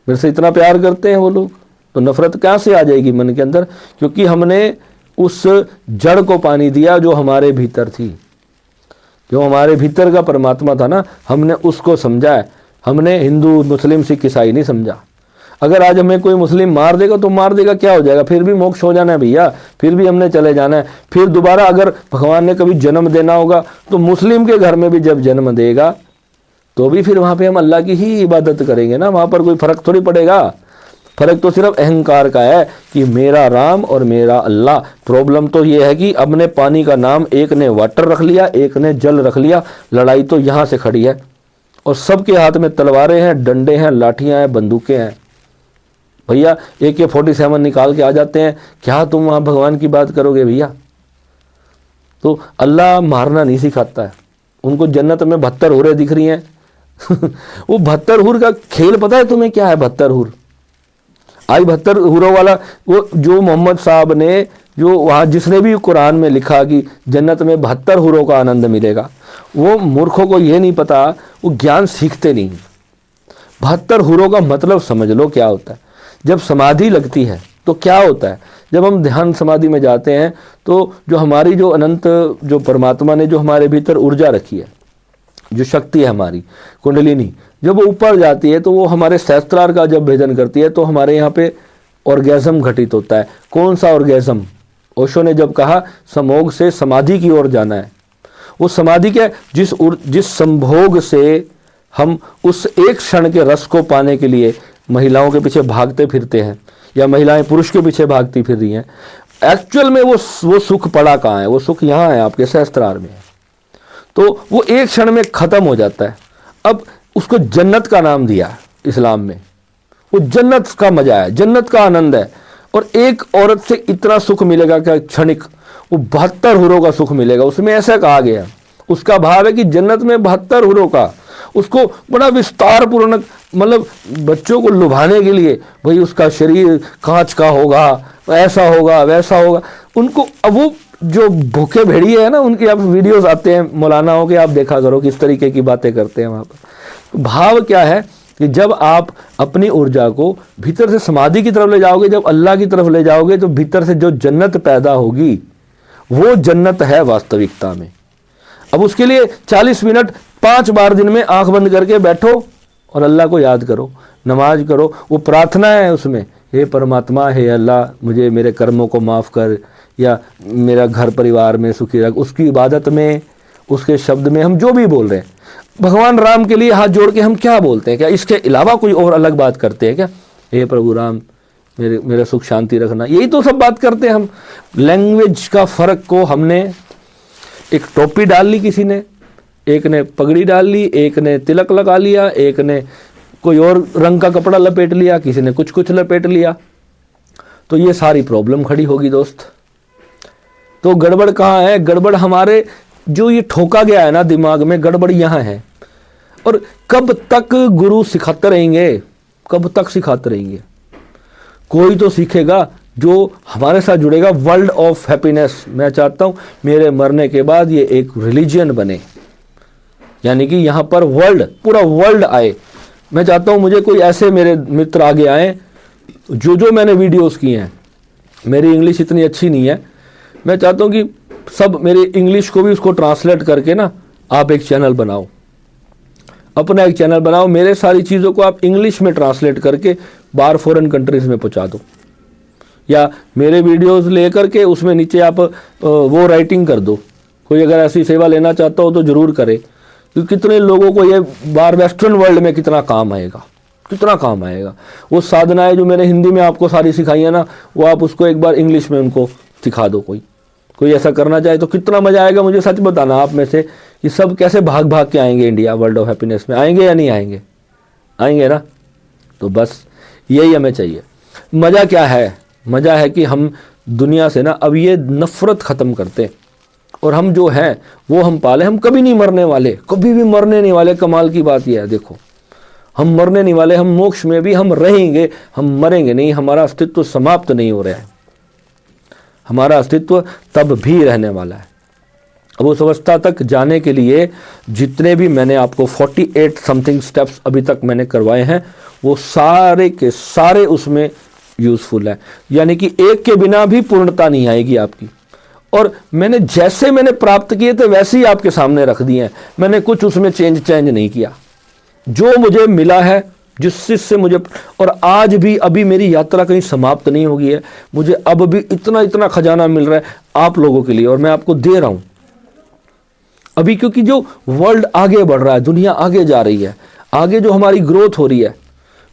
मेरे से इतना प्यार करते हैं वो लोग, तो नफ़रत कहाँ से आ जाएगी मन के अंदर? क्योंकि हमने उस जड़ को पानी दिया जो हमारे भीतर थी, जो हमारे भीतर का परमात्मा था ना, हमने उसको समझा है। हमने हिंदू मुस्लिम सिख ईसाई नहीं समझा। अगर आज हमें कोई मुस्लिम मार देगा तो मार देगा, क्या हो जाएगा? फिर भी मोक्ष हो जाना है भैया, फिर भी हमने चले जाना है। फिर दोबारा अगर भगवान ने कभी जन्म देना होगा तो मुस्लिम के घर में भी जब जन्म देगा तो भी फिर वहाँ पे हम अल्लाह की ही इबादत करेंगे ना, वहाँ पर कोई फ़र्क थोड़ी पड़ेगा। फ़र्क तो सिर्फ अहंकार का है कि मेरा राम और मेरा अल्लाह। प्रॉब्लम तो ये है कि अब ने पानी का नाम एक ने वाटर रख लिया, एक ने जल रख लिया। लड़ाई तो यहाँ से खड़ी है, और सबके हाथ में तलवारें हैं, डंडे हैं, लाठियाँ हैं, बंदूकें हैं। भैया AK-47 निकाल के आ जाते हैं, क्या तुम वहाँ भगवान की बात करोगे भैया? तो अल्लाह मारना नहीं सिखाता है। उनको जन्नत में 72 हूरें दिख रही हैं वो 72 हूर का खेल पता है तुम्हें क्या है? 72 हूर, आज 72 हूरों वाला वो जो मोहम्मद साहब ने, जो वहाँ जिसने भी कुरान में लिखा कि जन्नत में 72 हूरों का आनंद मिलेगा, वो मूर्खों को ये नहीं पता, वो ज्ञान सीखते नहीं। 72 हूरों का मतलब समझ लो क्या होता है। जब समाधि लगती है तो क्या होता है? जब हम ध्यान समाधि में जाते हैं तो जो हमारी जो अनंत, जो परमात्मा ने जो हमारे भीतर ऊर्जा रखी है, जो शक्ति है हमारी कुंडलिनी, जब वो ऊपर जाती है तो वो हमारे सहस्त्रार का जब भेदन करती है तो हमारे यहाँ पे ऑर्गेज़म घटित होता है। कौन सा ऑर्गेज़म? ओशो ने जब कहा समोग से समाधि की ओर जाना है, वो समाधि क्या है? जिस संभोग से हम उस एक क्षण के रस को पाने के लिए महिलाओं के पीछे भागते फिरते हैं, या महिलाएं पुरुष के पीछे भागती फिर रही हैं, एक्चुअल में वो सुख पड़ा कहाँ है? वो सुख यहाँ है, आपके सहस्त्रार में है। तो वो एक क्षण में ख़त्म हो जाता है। अब उसको जन्नत का नाम दिया इस्लाम में। वो जन्नत का मजा है, जन्नत का आनंद है। और एक औरत से इतना सुख मिलेगा क्या क्षणिक, वो 72 हूरों का सुख मिलेगा। उसमें ऐसा कहा गया, उसका भाव है कि जन्नत में 72 हूरों का, उसको बड़ा विस्तार पूर्वक, मतलब बच्चों को लुभाने के लिए, भाई उसका शरीर कांच का होगा, ऐसा होगा वैसा होगा। उनको अब वो जो भूखे भेड़िए है ना, उनके आप वीडियोस आते हैं मौलानाओं के, आप देखा करो किस तरीके की बातें करते हैं वहाँ पर। भाव क्या है कि जब आप अपनी ऊर्जा को भीतर से समाधि की तरफ ले जाओगे, जब अल्लाह की तरफ ले जाओगे, तो भीतर से जो जन्नत पैदा होगी वो जन्नत है वास्तविकता में। अब उसके लिए 40 मिनट 5 बार दिन में आंख बंद करके बैठो और अल्लाह को याद करो, नमाज करो। वो प्रार्थना है उसमें, हे परमात्मा, हे अल्लाह, मुझे मेरे कर्मों को माफ़ कर, या मेरा घर परिवार में सुखी रख। उसकी इबादत में, उसके शब्द में हम जो भी बोल रहे हैं, भगवान राम के लिए हाथ जोड़ के हम क्या बोलते हैं? क्या इसके अलावा कोई और अलग बात करते हैं क्या? हे प्रभु राम, मेरा सुख शांति रखना, यही तो सब बात करते हैं हम। लैंग्वेज का फ़र्क को हमने, एक टोपी डाल ली किसी ने, एक ने पगड़ी डाल ली, एक ने तिलक लगा लिया, एक ने कोई और रंग का कपड़ा लपेट लिया, किसी ने कुछ लपेट लिया, तो ये सारी प्रॉब्लम खड़ी होगी दोस्त। तो गड़बड़ कहाँ है? गड़बड़ हमारे जो ये ठोका गया है ना दिमाग में, गड़बड़ यहाँ है। और कब तक गुरु सिखाते रहेंगे? कब तक सिखाते रहेंगे? कोई तो सीखेगा जो हमारे साथ जुड़ेगा। वर्ल्ड ऑफ हैप्पीनेस, मैं चाहता हूँ मेरे मरने के बाद ये एक रिलीजन बने, यानी कि यहाँ पर वर्ल्ड, पूरा वर्ल्ड आए। मैं चाहता हूँ मुझे कोई ऐसे मेरे मित्र आगे आए, जो मैंने वीडियोस किए हैं, मेरी इंग्लिश इतनी अच्छी नहीं है, मैं चाहता हूँ कि सब मेरी इंग्लिश को भी उसको ट्रांसलेट करके ना आप एक चैनल बनाओ, अपना एक चैनल बनाओ, मेरे सारी चीज़ों को आप इंग्लिश में ट्रांसलेट करके बाहर फॉरेन कंट्रीज़ में पहुँचा दो। या मेरे वीडियोस ले करके उसमें नीचे आप वो राइटिंग कर दो। कोई अगर ऐसी सेवा लेना चाहता हो तो ज़रूर करे, कि कितने लोगों को ये बार वेस्टर्न वर्ल्ड में कितना काम आएगा, कितना काम आएगा। वो साधनाएं जो मैंने हिंदी में आपको सारी सिखाई है ना, वो आप उसको एक बार इंग्लिश में उनको सिखा दो। कोई ऐसा करना चाहे तो कितना मजा आएगा। मुझे सच बताना आप में से कि सब कैसे भाग भाग के आएंगे इंडिया वर्ल्ड ऑफ हैप्पीनेस में, आएंगे या नहीं आएंगे? आएंगे ना। तो बस यही हमें चाहिए। मज़ा क्या है? मज़ा है कि हम दुनिया से ना अब ये नफ़रत ख़त्म करते और हम जो हैं वो हम पाले। हम कभी नहीं मरने वाले, कभी भी मरने नहीं वाले। कमाल की बात यह है, देखो हम मरने नहीं वाले। हम मोक्ष में भी हम रहेंगे, हम मरेंगे नहीं। हमारा अस्तित्व समाप्त नहीं हो रहा है, हमारा अस्तित्व तब भी रहने वाला है। अब उस अवस्था तक जाने के लिए जितने भी मैंने आपको 48 समथिंग स्टेप्स अभी तक मैंने करवाए हैं, वो सारे के सारे उसमें यूजफुल है। यानी कि एक के बिना भी पूर्णता नहीं आएगी आपकी। और मैंने जैसे मैंने प्राप्त किए थे वैसे ही आपके सामने रख दिए हैं। मैंने कुछ उसमें चेंज नहीं किया। जो मुझे मिला है, जिस चीज से मुझे, और आज भी अभी मेरी यात्रा कहीं समाप्त नहीं होगी है। मुझे अब भी इतना इतना खजाना मिल रहा है आप लोगों के लिए, और मैं आपको दे रहा हूं अभी। क्योंकि जो वर्ल्ड आगे बढ़ रहा है, दुनिया आगे जा रही है, आगे जो हमारी ग्रोथ हो रही है,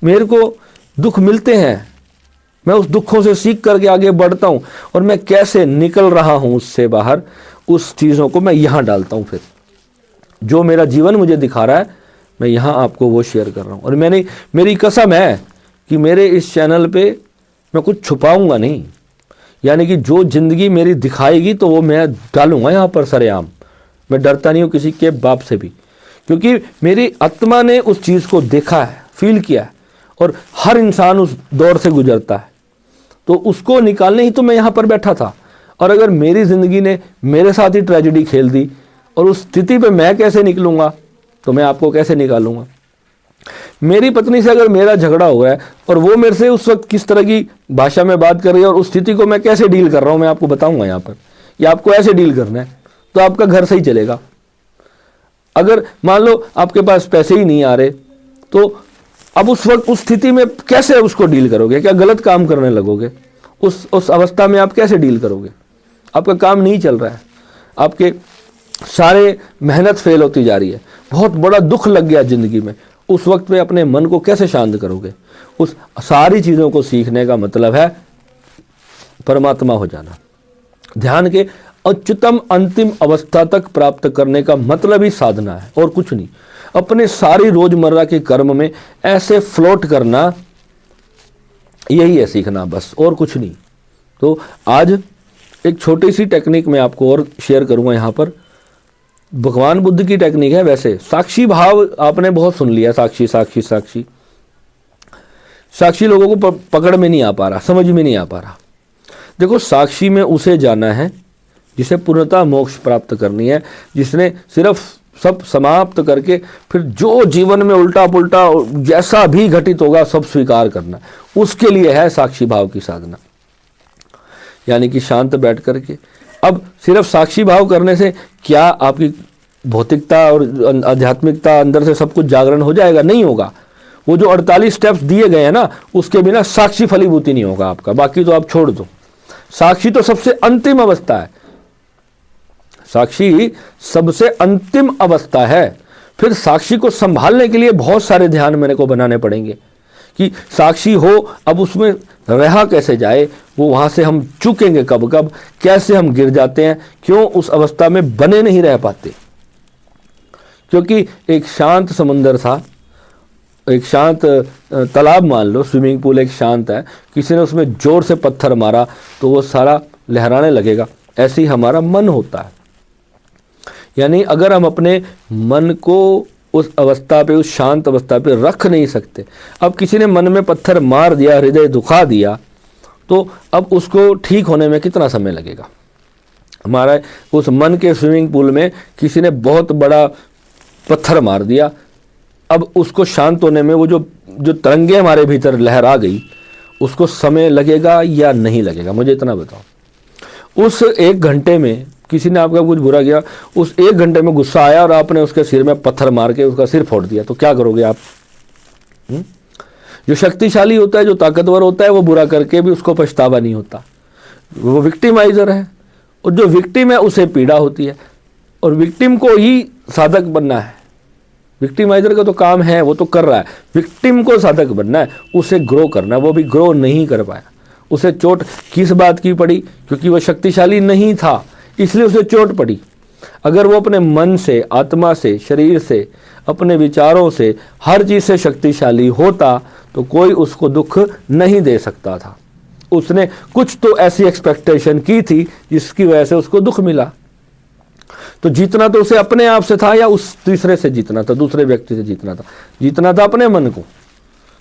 मेरे को दुख मिलते हैं, मैं उस दुखों से सीख करके आगे बढ़ता हूं। और मैं कैसे निकल रहा हूं उससे बाहर, उस चीज़ों को मैं यहां डालता हूं। फिर जो मेरा जीवन मुझे दिखा रहा है, मैं यहाँ आपको वो शेयर कर रहा हूँ। और मेरी कसम है कि मेरे इस चैनल पे मैं कुछ छुपाऊंगा नहीं। यानी कि जो ज़िंदगी मेरी दिखाएगी तो वो मैं डालूंगा यहाँ पर सरेआम। मैं डरता नहीं हूँ किसी के बाप से भी, क्योंकि मेरी आत्मा ने उस चीज़ को देखा है, फील किया है। और हर इंसान उस दौर से गुजरता है, तो उसको निकालने ही तो मैं यहाँ पर बैठा था। और अगर मेरी ज़िंदगी ने मेरे साथ ही ट्रेजेडी खेल दी, और उस स्थिति पे मैं कैसे निकलूँगा, तो मैं आपको कैसे निकालूंगा? मेरी पत्नी से अगर मेरा झगड़ा हो रहा है और वो मेरे से उस वक्त किस तरह की भाषा में बात कर रही है, और उस स्थिति को मैं कैसे डील कर रहा हूं, मैं आपको बताऊंगा यहाँ पर। या आपको ऐसे डील करना है तो आपका घर सही चलेगा। अगर मान लो आपके पास पैसे ही नहीं आ रहे, तो अब उस वक्त उस स्थिति में कैसे उसको डील करोगे? क्या गलत काम करने लगोगे? उस अवस्था में आप कैसे डील करोगे? आपका काम नहीं चल रहा है, आपके सारे मेहनत फेल होती जा रही है, बहुत बड़ा दुख लग गया ज़िंदगी में। उस वक्त पे अपने मन को कैसे शांत करोगे? उस सारी चीज़ों को सीखने का मतलब है परमात्मा हो जाना। ध्यान के उच्चतम अंतिम अवस्था तक प्राप्त करने का मतलब ही साधना है, और कुछ नहीं। अपने सारी रोजमर्रा के कर्म में ऐसे फ्लोट करना, यही है सीखना, बस, और कुछ नहीं। तो आज एक छोटी सी टेक्निक मैं आपको और शेयर करूंगा यहाँ पर। भगवान बुद्ध की टेक्निक है। वैसे साक्षी भाव आपने बहुत सुन लिया, साक्षी साक्षी साक्षी। साक्षी लोगों को पकड़ में नहीं आ पा रहा, समझ में नहीं आ पा रहा। देखो, साक्षी में उसे जाना है जिसे पूर्णता मोक्ष प्राप्त करनी है, जिसने सिर्फ सब समाप्त करके फिर जो जीवन में उल्टा पुल्टा जैसा भी घटित होगा सब स्वीकार करना। उसके लिए है साक्षी भाव की साधना। यानी कि शांत बैठ करके, अब सिर्फ साक्षी भाव करने से क्या आपकी भौतिकता और आध्यात्मिकता अंदर से सब कुछ जागरण हो जाएगा? नहीं होगा। वो जो 48 स्टेप्स दिए गए हैं ना, उसके बिना साक्षी फलीभूति नहीं होगा आपका। बाकी तो आप छोड़ दो। साक्षी तो सबसे अंतिम अवस्था है, साक्षी सबसे अंतिम अवस्था है। फिर साक्षी को संभालने के लिए बहुत सारे ध्यान मेरे को बनाने पड़ेंगे कि साक्षी हो, अब उसमें रहा कैसे जाए, वो वहाँ से हम चूकेंगे कब कब, कैसे हम गिर जाते हैं, क्यों उस अवस्था में बने नहीं रह पाते। क्योंकि एक शांत समंदर था, एक शांत तालाब मान लो, स्विमिंग पूल एक शांत है, किसी ने उसमें जोर से पत्थर मारा तो वो सारा लहराने लगेगा। ऐसे ही हमारा मन होता है। यानी अगर हम अपने मन को उस अवस्था पे, उस शांत अवस्था पे रख नहीं सकते, अब किसी ने मन में पत्थर मार दिया, हृदय दुखा दिया, तो अब उसको ठीक होने में कितना समय लगेगा? हमारा उस मन के स्विमिंग पूल में किसी ने बहुत बड़ा पत्थर मार दिया, अब उसको शांत होने में वो जो तरंगे हमारे भीतर लहरा गई, उसको समय लगेगा या नहीं लगेगा? मुझे इतना बताओ। उस 1 घंटे में किसी ने आपका कुछ बुरा किया, उस 1 घंटे में गुस्सा आया और आपने उसके सिर में पत्थर मार के उसका सिर फोड़ दिया, तो क्या करोगे आप? जो शक्तिशाली होता है, जो ताकतवर होता है, वो बुरा करके भी उसको पछतावा नहीं होता, वो विक्टिमाइजर है। और जो विक्टिम है उसे पीड़ा होती है, और विक्टिम को ही साधक बनना है। विक्टिमाइजर का तो काम है, वो तो कर रहा है, विक्टिम को साधक बनना है, उसे ग्रो करना है। वो भी ग्रो नहीं कर पाया। उसे चोट किस बात की पड़ी? क्योंकि वो शक्तिशाली नहीं था, इसलिए उसे चोट पड़ी। अगर वो अपने मन से, आत्मा से, शरीर से, अपने विचारों से, हर चीज से शक्तिशाली होता तो कोई उसको दुख नहीं दे सकता था। उसने कुछ तो ऐसी एक्सपेक्टेशन की थी जिसकी वजह से उसको दुख मिला। तो जीतना तो उसे अपने आप से था या उस तीसरे से जीतना था, दूसरे व्यक्ति से जीतना था? जीतना था अपने मन को।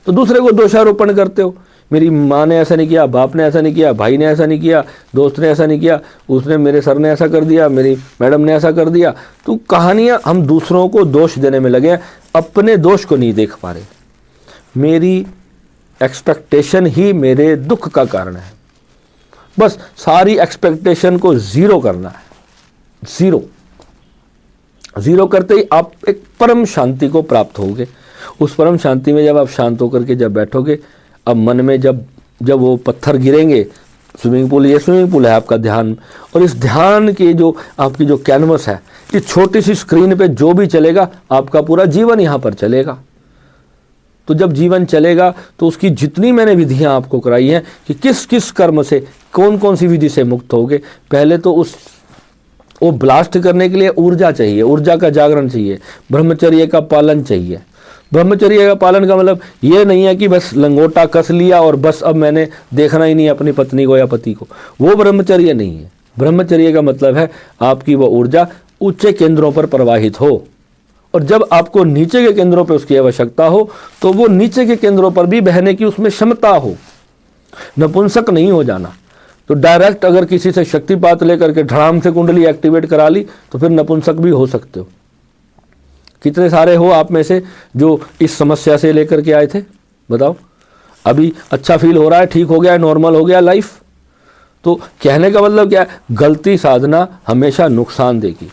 तो दूसरे को दोषारोपण करते हो, मेरी माँ ने ऐसा नहीं किया, बाप ने ऐसा नहीं किया, भाई ने ऐसा नहीं किया, दोस्त ने ऐसा नहीं किया, उसने, मेरे सर ने ऐसा कर दिया, मेरी मैडम ने ऐसा कर दिया। तो कहानियां, हम दूसरों को दोष देने में लगे हैं, अपने दोष को नहीं देख पा रहे। मेरी एक्सपेक्टेशन ही मेरे दुख का कारण है। बस सारी एक्सपेक्टेशन को जीरो करना है। जीरो करते ही आप एक परम शांति को प्राप्त होगे। उस परम शांति में जब आप शांत होकर के जब बैठोगे, अब मन में जब वो पत्थर गिरेंगे, स्विमिंग पूल, ये स्विमिंग पूल है आपका ध्यान, और इस ध्यान की जो आपकी जो कैनवस है, इस छोटी सी स्क्रीन पे जो भी चलेगा, आपका पूरा जीवन यहाँ पर चलेगा। तो जब जीवन चलेगा तो उसकी जितनी मैंने विधियां आपको कराई हैं कि किस किस कर्म से, कौन कौन सी विधि से मुक्त होगे, पहले तो वो ब्लास्ट करने के लिए ऊर्जा चाहिए, ऊर्जा का जागरण चाहिए, ब्रह्मचर्य का पालन चाहिए। ब्रह्मचर्य का पालन का मतलब ये नहीं है कि बस लंगोटा कस लिया और बस अब मैंने देखना ही नहीं अपनी पत्नी को या पति को, वो ब्रह्मचर्य नहीं है। ब्रह्मचर्य का मतलब है आपकी वो ऊर्जा ऊंचे केंद्रों पर प्रवाहित हो, और जब आपको नीचे के केंद्रों पर उसकी आवश्यकता हो तो वो नीचे के केंद्रों पर भी बहने की उसमें क्षमता हो। नपुंसक नहीं हो जाना। तो डायरेक्ट अगर किसी से शक्तिपात लेकर के धड़ाम से कुंडली एक्टिवेट करा ली तो फिर नपुंसक भी हो सकते हो। कितने सारे हो आप में से जो इस समस्या से लेकर के आए थे? बताओ। अभी अच्छा फील हो रहा है, ठीक हो गया, नॉर्मल हो गया लाइफ। तो कहने का मतलब क्या है? गलती साधना हमेशा नुकसान देगी।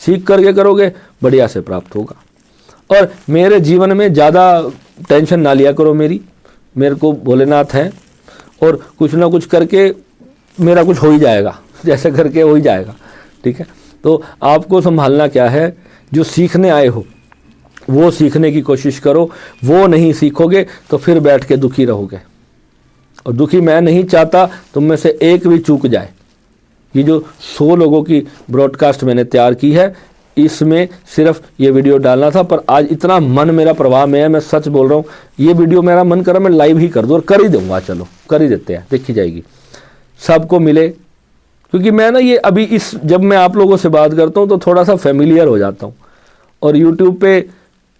सीख करके करोगे, बढ़िया से प्राप्त होगा। और मेरे जीवन में ज़्यादा टेंशन ना लिया करो मेरे को भोलेनाथ हैं, और कुछ ना कुछ करके मेरा कुछ हो ही जाएगा, जैसे करके हो ही जाएगा। ठीक है, तो आपको संभालना क्या है? जो सीखने आए हो वो सीखने की कोशिश करो। वो नहीं सीखोगे तो फिर बैठ के दुखी रहोगे, और दुखी मैं नहीं चाहता तुम में से एक भी चूक जाए। ये जो 100 लोगों की ब्रॉडकास्ट मैंने तैयार की है, इसमें सिर्फ ये वीडियो डालना था, पर आज इतना मन मेरा प्रवाह में है, मैं सच बोल रहा हूँ, ये वीडियो मेरा मन करा मैं लाइव ही कर दूँ, और कर ही दूंगा। चलो कर ही देते हैं, देखी जाएगी, सबको मिले। क्योंकि मैं ना ये अभी जब मैं आप लोगों से बात करता हूँ तो थोड़ा सा फेमिलियर हो जाता हूँ, और यूट्यूब पे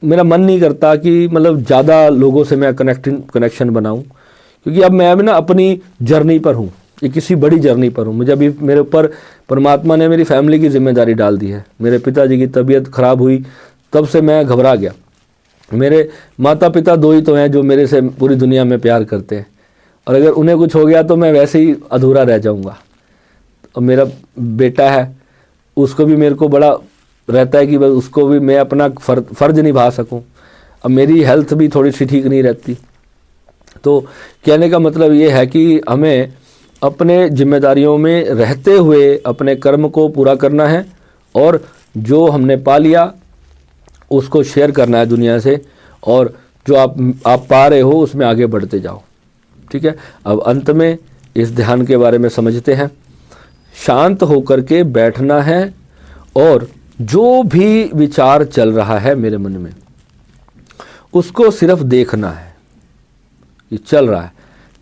मेरा मन नहीं करता कि मतलब ज़्यादा लोगों से मैं कनेक्शन बनाऊँ, क्योंकि अब मैं ना अपनी जर्नी पर हूँ, ये किसी बड़ी जर्नी पर हूँ। मुझे अभी मेरे ऊपर परमात्मा ने मेरी फैमिली की जिम्मेदारी डाल दी है। मेरे पिताजी की तबीयत खराब हुई तब से मैं घबरा गया। मेरे माता पिता 2 ही तो हैं जो मेरे से पूरी दुनिया में प्यार करते हैं, और अगर उन्हें कुछ हो गया तो मैं वैसे ही अधूरा रह जाऊँगा। और मेरा बेटा है, उसको भी मेरे को बड़ा रहता है कि बस उसको भी मैं अपना फ़र्ज निभा सकूं। अब मेरी हेल्थ भी थोड़ी सी ठीक नहीं रहती। तो कहने का मतलब ये है कि हमें अपने जिम्मेदारियों में रहते हुए अपने कर्म को पूरा करना है, और जो हमने पा लिया उसको शेयर करना है दुनिया से, और जो आप पा रहे हो उसमें आगे बढ़ते जाओ। ठीक है, अब अंत में इस ध्यान के बारे में समझते हैं। शांत होकर के बैठना है, और जो भी विचार चल रहा है मेरे मन में उसको सिर्फ देखना है, ये चल रहा है।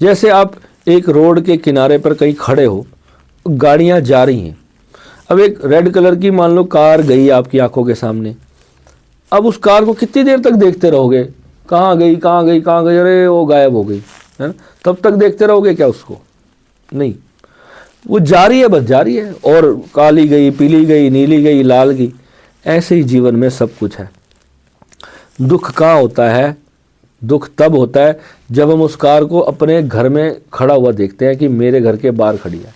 जैसे आप एक रोड के किनारे पर कहीं खड़े हो, गाड़ियां जा रही हैं, अब एक रेड कलर की मान लो कार गई आपकी आंखों के सामने, अब उस कार को कितनी देर तक देखते रहोगे? कहाँ गई, कहाँ गई, कहाँ गई, अरे वो गायब हो गई, है ना? तब तक देखते रहोगे क्या उसको? नहीं, वो जारी है, बस जारी है, और काली गई, पीली गई, नीली गई, लाल गई। ऐसे ही जीवन में सब कुछ है। दुख कहाँ होता है? दुख तब होता है जब हम उस कार को अपने घर में खड़ा हुआ देखते हैं कि मेरे घर के बाहर खड़ी है।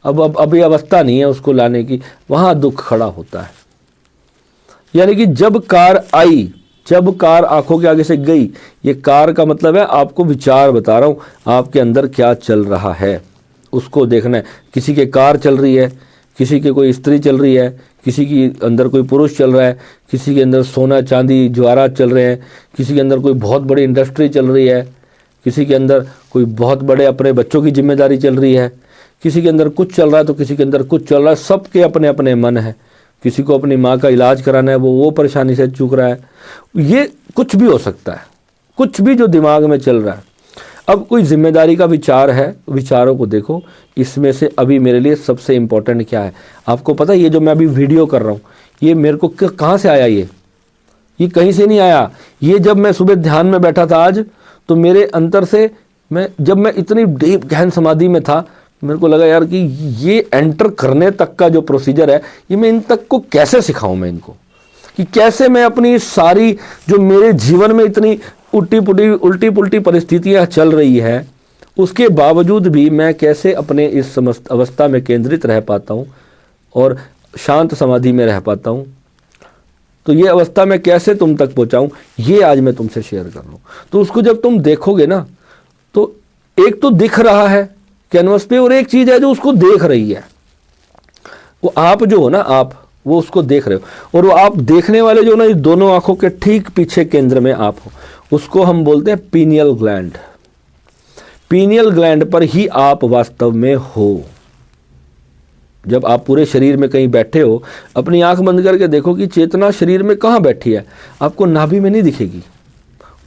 अब अभी अवस्था नहीं है उसको लाने की, वहाँ दुख खड़ा होता है। यानी कि जब कार आई, जब कार आंखों के आगे से गई, ये कार का मतलब है आपको विचार बता रहा हूँ, आपके अंदर क्या चल रहा है उसको देखना है। किसी के कार चल रही है, किसी के कोई स्त्री चल रही है, किसी के अंदर कोई पुरुष चल रहा है, किसी के अंदर सोना चांदी जवाहरात चल रहे हैं, किसी के अंदर कोई बहुत बड़ी इंडस्ट्री चल रही है, किसी के अंदर कोई बहुत बड़े अपने बच्चों की जिम्मेदारी चल रही है, किसी के अंदर कुछ चल रहा है तो किसी के अंदर कुछ चल रहा है। सबके अपने अपने मन है। किसी को अपनी माँ का इलाज कराना है, वो परेशानी से चूक रहा है। ये कुछ भी हो सकता है, कुछ भी जो दिमाग में चल रहा है। अब कोई जिम्मेदारी का विचार है, विचारों को देखो। इसमें से अभी मेरे लिए सबसे इम्पोर्टेंट क्या है आपको पता है? ये जो मैं अभी वीडियो कर रहा हूँ, ये मेरे को कहाँ से आया? ये कहीं से नहीं आया। ये जब मैं सुबह ध्यान में बैठा था आज, तो मेरे अंतर से जब मैं इतनी डीप गहन समाधि में था, मेरे को लगा यार कि ये एंटर करने तक का जो प्रोसीजर है, ये मैं इन तक को कैसे सिखाऊं, मैं इनको कि कैसे मैं अपनी सारी जो मेरे जीवन में इतनी उल्टी पुल्टी परिस्थितियां चल रही है, उसके बावजूद भी मैं कैसे अपने इस अवस्था में केंद्रित रह पाता हूं और शांत समाधि में रह पाता हूं। तो ये अवस्था मैं कैसे तुम तक पहुंचाऊं, ये आज मैं तुमसे शेयर कर रहा हूं। तो उसको जब तुम देखोगे ना, तो एक तो दिख रहा है कैनवस पे, और एक चीज है जो उसको देख रही है। वो आप जो हो ना, आप वो उसको देख रहे हो, और वो आप देखने वाले जो ना, ये दोनों आंखों के ठीक पीछे केंद्र में आप हो, उसको हम बोलते हैं पीनियल ग्लैंड। पीनियल ग्लैंड पर ही आप वास्तव में हो। जब आप पूरे शरीर में कहीं बैठे हो, अपनी आंख बंद करके देखो कि चेतना शरीर में कहाँ बैठी है। आपको नाभि में नहीं दिखेगी,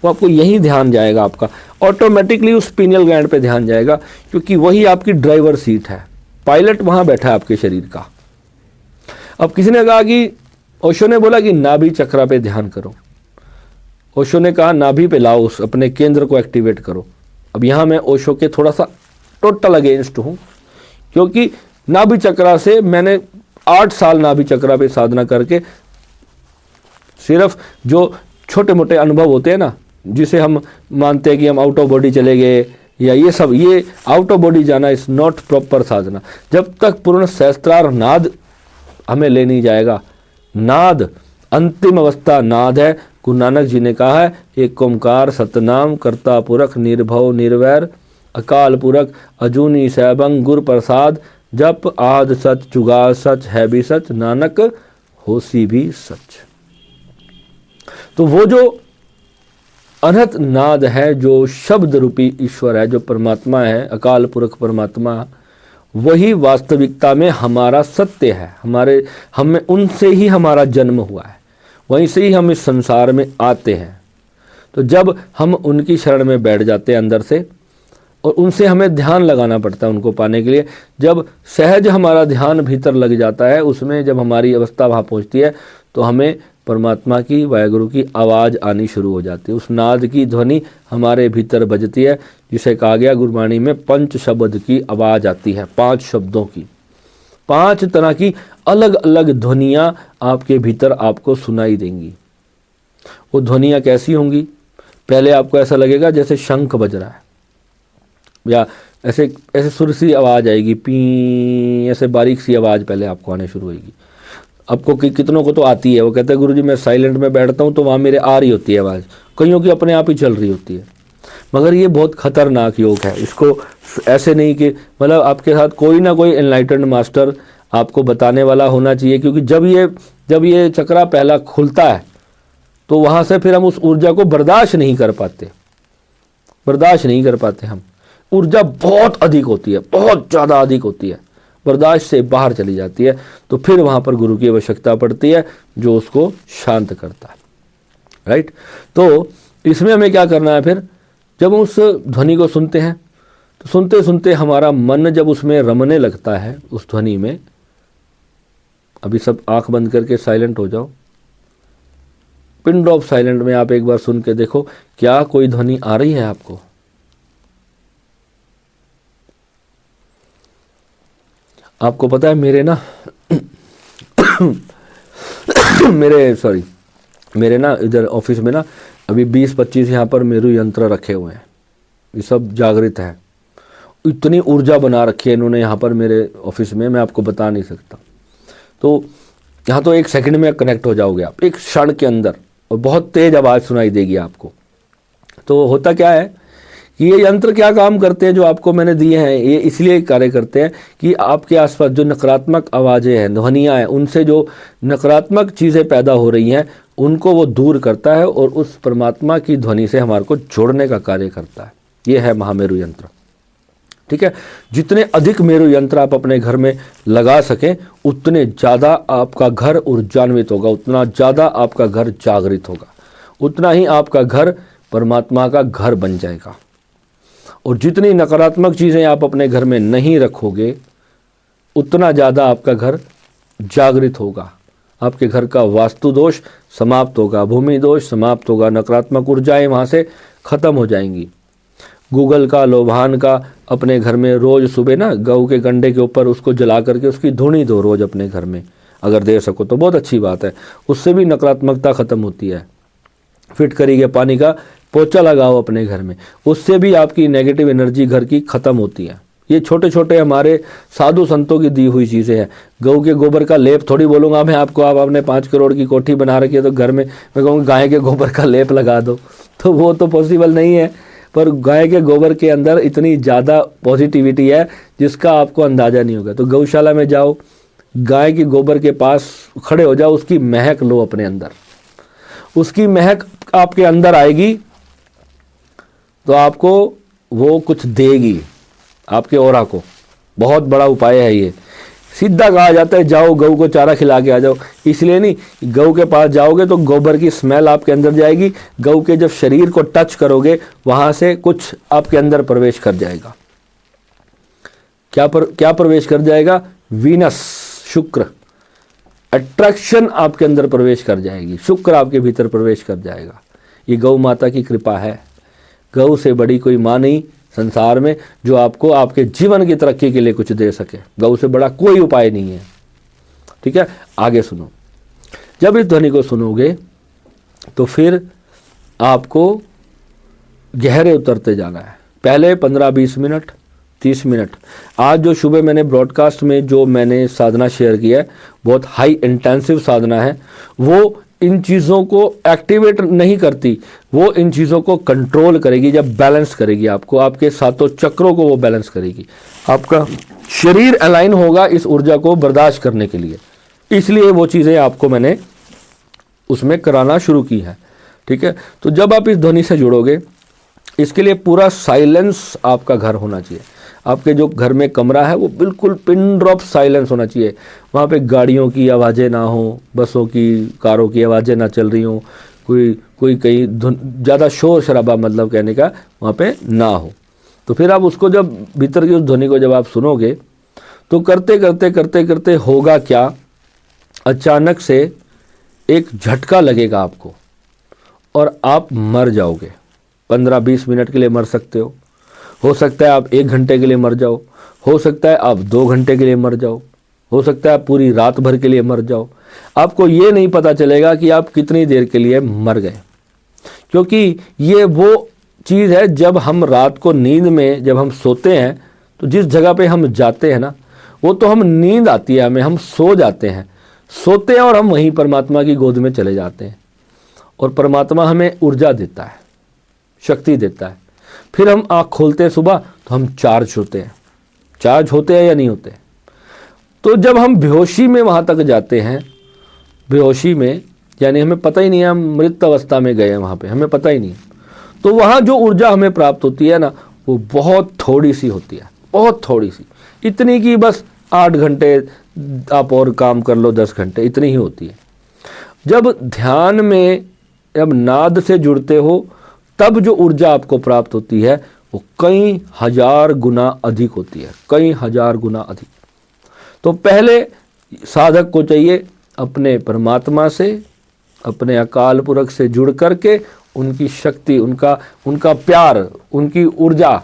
वो आपको यहीं ध्यान जाएगा, आपका ऑटोमेटिकली उस पीनियल ग्लैंड पे ध्यान जाएगा, क्योंकि वही आपकी ड्राइवर सीट है। पायलट वहां बैठा है आपके शरीर का। अब किसी ने कहा कि ओशो ने बोला कि नाभि चक्र पे ध्यान करो। ओशो ने कहा नाभि पे लाओ, उस अपने केंद्र को एक्टिवेट करो। अब यहां मैं ओशो के थोड़ा सा टोटल अगेंस्ट हूं, क्योंकि नाभि चक्र से मैंने 8 साल नाभि चक्र पे साधना करके सिर्फ जो छोटे मोटे अनुभव होते हैं ना, जिसे हम मानते हैं कि हम आउट ऑफ बॉडी चले गए या ये सब, ये आउट ऑफ बॉडी जाना इज नॉट प्रॉपर साधना। जब तक पूर्ण सहस्त्रार नाद हमें ले नहीं जाएगा, नाद अंतिम अवस्था नाद है। गुरु नानक जी ने कहा है, एक ओंकार सतनाम करता पुरख निर्भव निर्वैर अकाल पुरख अजूनी सैभंग गुर प्रसाद जप आद सच जुगाद सच है भी सच नानक होसी भी सच। तो वो जो अनहत नाद है, जो शब्द रूपी ईश्वर है, जो परमात्मा है, अकाल पुरख परमात्मा, वही वास्तविकता में हमारा सत्य है। हमें उनसे ही हमारा जन्म हुआ है, वहीं से ही हम इस संसार में आते हैं। तो जब हम उनकी शरण में बैठ जाते हैं अंदर से, और उनसे हमें ध्यान लगाना पड़ता है उनको पाने के लिए। जब सहज हमारा ध्यान भीतर लग जाता है, उसमें जब हमारी अवस्था वहाँ पहुँचती है, तो हमें परमात्मा की, वाहेगुरु की आवाज़ आनी शुरू हो जाती है। उस नाद की ध्वनि हमारे भीतर बजती है, जिसे कहा गया गुरबाणी में 5 शब्द की आवाज़ आती है। 5 शब्दों की, 5 तरह की अलग अलग ध्वनियाँ आपके भीतर आपको सुनाई देंगी। वो ध्वनियाँ कैसी होंगी? पहले आपको ऐसा लगेगा जैसे शंख बज रहा है, या ऐसे सुर सी आवाज़ आएगी, पी, ऐसे बारीक सी आवाज़ पहले आपको आने शुरू होगी। आपको कितनों को तो आती है, वो कहते हैं गुरुजी मैं साइलेंट में बैठता हूँ तो वहाँ मेरे आ रही होती है आवाज़, कईयों की अपने आप ही चल रही होती है। मगर ये बहुत खतरनाक योग है। इसको ऐसे नहीं कि मतलब आपके साथ कोई ना कोई एनलाइटेंड मास्टर आपको बताने वाला होना चाहिए, क्योंकि जब ये चक्रा पहला खुलता है, तो वहाँ से फिर हम उस ऊर्जा को बर्दाश्त नहीं कर पाते। हम ऊर्जा बहुत अधिक होती है, बहुत ज़्यादा अधिक होती है, बर्दाश्त से बाहर चली जाती है। तो फिर वहाँ पर गुरु की आवश्यकता पड़ती है, जो उसको शांत करता है। राइट? तो इसमें हमें क्या करना है फिर? जब हम उस ध्वनि को सुनते हैं, तो सुनते सुनते हमारा मन जब उसमें रमने लगता है, उस ध्वनि में, अभी सब आंख बंद करके साइलेंट हो जाओ। पिन ड्रॉप साइलेंट में आप एक बार सुन के देखो, क्या कोई ध्वनि आ रही है आपको? आपको पता है मेरे ना इधर ऑफिस में ना अभी 20-25 यहाँ पर मेरू यंत्र रखे हुए हैं। ये सब जागृत है, इतनी ऊर्जा बना रखी है इन्होंने यहाँ पर मेरे ऑफिस में, मैं आपको बता नहीं सकता। तो यहाँ तो 1 सेकंड में कनेक्ट हो जाओगे आप, 1 क्षण के अंदर, और बहुत तेज आवाज़ सुनाई देगी आपको। तो होता क्या है कि ये यंत्र क्या काम करते हैं जो आपको मैंने दिए हैं, ये इसलिए कार्य करते हैं कि आपके आसपास जो नकारात्मक आवाज़ें हैं, ध्वनियाँ हैं, उनसे जो नकारात्मक चीज़ें पैदा हो रही हैं उनको वो दूर करता है और उस परमात्मा की ध्वनि से हमारे को जोड़ने का कार्य करता है। ये है महामेरु यंत्र। ठीक है, जितने अधिक मेरु यंत्र आप अपने घर में लगा सकें उतने ज़्यादा आपका घर ऊर्जान्वित होगा, उतना ज़्यादा आपका घर जागृत होगा, उतना ही आपका घर परमात्मा का घर बन जाएगा। और जितनी नकारात्मक चीज़ें आप अपने घर में नहीं रखोगे उतना ज़्यादा आपका घर जागृत होगा, आपके घर का वास्तु दोष समाप्त होगा, भूमि दोष समाप्त होगा, नकारात्मक ऊर्जाएं वहाँ से ख़त्म हो जाएंगी। गूगल का, लोभान का अपने घर में रोज़ सुबह ना गऊ के कंडे के ऊपर उसको जला करके उसकी धुनी दो रोज़ अपने घर में, अगर दे सको तो बहुत अच्छी बात है, उससे भी नकारात्मकता ख़त्म होती है। फिटकरी के पानी का पोछा लगाओ अपने घर में, उससे भी आपकी नेगेटिव एनर्जी घर की ख़त्म होती है। ये छोटे छोटे हमारे साधु संतों की दी हुई चीज़ें हैं। गऊ के गोबर का लेप थोड़ी बोलूँगा मैं आपको, आप आपने 5 करोड़ की कोठी बना रखी है तो घर में मैं कहूँगा गाय के गोबर का लेप लगा दो, तो वो तो पॉसिबल नहीं है। पर गाय के गोबर के अंदर इतनी ज़्यादा पॉजिटिविटी है जिसका आपको अंदाज़ा नहीं होगा। तो गौशाला में जाओ, गाय के गोबर के पास खड़े हो जाओ, उसकी महक लो अपने अंदर, उसकी महक आपके अंदर आएगी तो आपको वो कुछ देगी, आपके ऑरा को। बहुत बड़ा उपाय है ये। सीधा कहा जाता है जाओ गऊ को चारा खिला के आ जाओ, इसलिए नहीं, गऊ के पास जाओगे तो गोबर की स्मेल आपके अंदर जाएगी, गऊ के जब शरीर को टच करोगे वहां से कुछ आपके अंदर प्रवेश कर जाएगा। क्या प्रवेश कर जाएगा? वीनस, शुक्र, अट्रैक्शन आपके अंदर प्रवेश कर जाएगी, शुक्र आपके भीतर प्रवेश कर जाएगा। ये गौ माता की कृपा है। गौ से बड़ी कोई माँ नहीं संसार में जो आपको आपके जीवन की तरक्की के लिए कुछ दे सके। गौ से बड़ा कोई उपाय नहीं है। ठीक है, आगे सुनो। जब इस ध्वनि को सुनोगे तो फिर आपको गहरे उतरते जाना है। पहले 15-20 मिनट, 30 मिनट। आज जो सुबह मैंने ब्रॉडकास्ट में जो मैंने साधना शेयर किया है, बहुत हाई इंटेंसिव साधना है। वो इन चीज़ों को एक्टिवेट नहीं करती, वो इन चीज़ों को कंट्रोल करेगी, जब बैलेंस करेगी आपको, आपके सातों चक्रों को वो बैलेंस करेगी। आपका शरीर अलाइन होगा इस ऊर्जा को बर्दाश्त करने के लिए, इसलिए वो चीज़ें आपको मैंने उसमें कराना शुरू की है। ठीक है, तो जब आप इस ध्वनि से जुड़ोगे, इसके लिए पूरा साइलेंस आपका घर होना चाहिए। आपके जो घर में कमरा है वो बिल्कुल पिन ड्रॉप साइलेंस होना चाहिए। वहाँ पे गाड़ियों की आवाज़ें ना हो, बसों की, कारों की आवाज़ें ना चल रही हों, कोई कहीं ज़्यादा शोर शराबा, मतलब कहने का वहाँ पे ना हो। तो फिर आप उसको जब भीतर की उस ध्वनि को जब आप सुनोगे तो करते करते करते करते होगा क्या, अचानक से एक झटका लगेगा आपको और आप मर जाओगे। 15-20 मिनट के लिए मर सकते हो सकता है आप 1 घंटे के लिए मर जाओ, हो सकता है आप 2 घंटे के लिए मर जाओ, हो सकता है आप पूरी रात भर के लिए मर जाओ। आपको ये नहीं पता चलेगा कि आप कितनी देर के लिए मर गए, क्योंकि ये वो चीज़ है जब हम रात को नींद में जब हम सोते हैं तो जिस जगह पे हम जाते हैं ना, वो तो हम नींद आती है हमें, हम सो जाते हैं, सोते हैं और हम वहीं परमात्मा की गोद में चले जाते हैं और परमात्मा हमें ऊर्जा देता है, शक्ति देता है। फिर हम आँख खोलते हैं सुबह तो हम चार्ज होते हैं। चार्ज होते हैं या नहीं होते? तो जब हम बेहोशी में वहाँ तक जाते हैं, बेहोशी में यानी हमें पता ही नहीं है हम मृत अवस्था में गए हैं, वहाँ पे हमें पता ही नहीं, तो वहाँ जो ऊर्जा हमें प्राप्त होती है ना, वो बहुत थोड़ी सी होती है, बहुत थोड़ी सी, इतनी कि बस 8 घंटे आप और काम कर लो, 10 घंटे, इतनी ही होती है। जब ध्यान में, जब नाद से जुड़ते हो, तब जो ऊर्जा आपको प्राप्त होती है वो कई हजार गुना अधिक होती है, कई हजार गुना अधिक। तो पहले साधक को चाहिए अपने परमात्मा से, अपने अकाल पुरख से जुड़ करके उनकी शक्ति, उनका प्यार, उनकी ऊर्जा,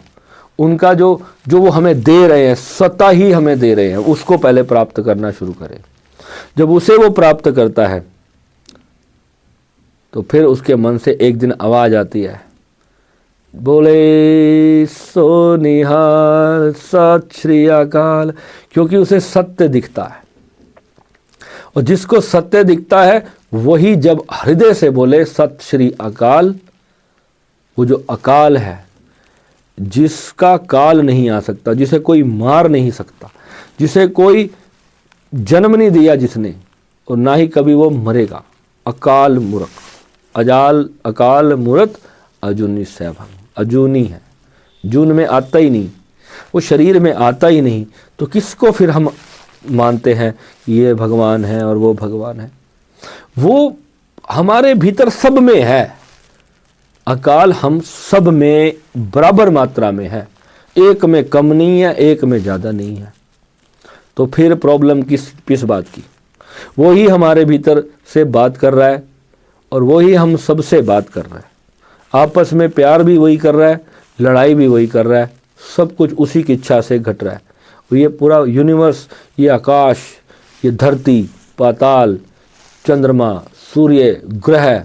उनका जो वो हमें दे रहे हैं, स्वतः ही हमें दे रहे हैं, उसको पहले प्राप्त करना शुरू करें। जब उसे वो प्राप्त करता है तो फिर उसके मन से एक दिन आवाज़ आती है, बोले सो निहाल सत श्री अकाल, क्योंकि उसे सत्य दिखता है। और जिसको सत्य दिखता है वही जब हृदय से बोले सत श्री अकाल, वो जो अकाल है, जिसका काल नहीं आ सकता, जिसे कोई मार नहीं सकता, जिसे कोई जन्म नहीं दिया जिसने, और ना ही कभी वो मरेगा। अकाल मूर्ख, अकाल मूर्त अजूनी सैभंग। अजूनी है, जून में आता ही नहीं, वो शरीर में आता ही नहीं, तो किसको फिर हम मानते हैं ये भगवान है और वो भगवान है? वो हमारे भीतर सब में है। अकाल हम सब में बराबर मात्रा में है, एक में कम नहीं है, एक में ज़्यादा नहीं है। तो फिर प्रॉब्लम किस बात की? वो ही हमारे भीतर से बात कर रहा है और वो ही हम सबसे बात कर रहा है। आपस में प्यार भी वही कर रहा है, लड़ाई भी वही कर रहा है, सब कुछ उसी की इच्छा से घट रहा है। और ये पूरा यूनिवर्स, ये आकाश, ये धरती, पाताल, चंद्रमा, सूर्य, ग्रह,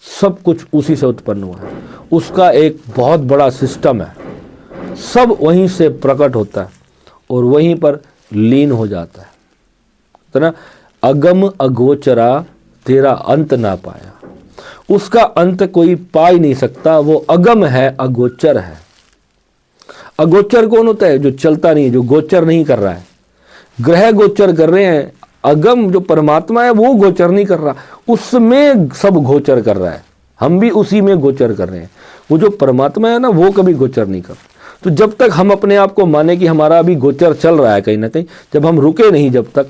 सब कुछ उसी से उत्पन्न हुआ है। उसका एक बहुत बड़ा सिस्टम है, सब वहीं से प्रकट होता है और वहीं पर लीन हो जाता है। तो ना, अगम अगोचरा तेरा अंत ना पाया, उसका अंत कोई पा ही नहीं सकता। वो अगम है, अगोचर है। अगोचर कौन होता है? जो चलता नहीं, जो गोचर नहीं कर रहा है। ग्रह गोचर कर रहे हैं, अगम जो परमात्मा है वो गोचर नहीं कर रहा, उसमें सब गोचर कर रहा है। हम भी उसी में गोचर कर रहे हैं। वो जो परमात्मा है ना, वो कभी गोचर नहीं कर। तो जब तक हम अपने आप को माने कि हमारा अभी गोचर चल रहा है कहीं ना कहीं, जब हम रुके नहीं जब तक,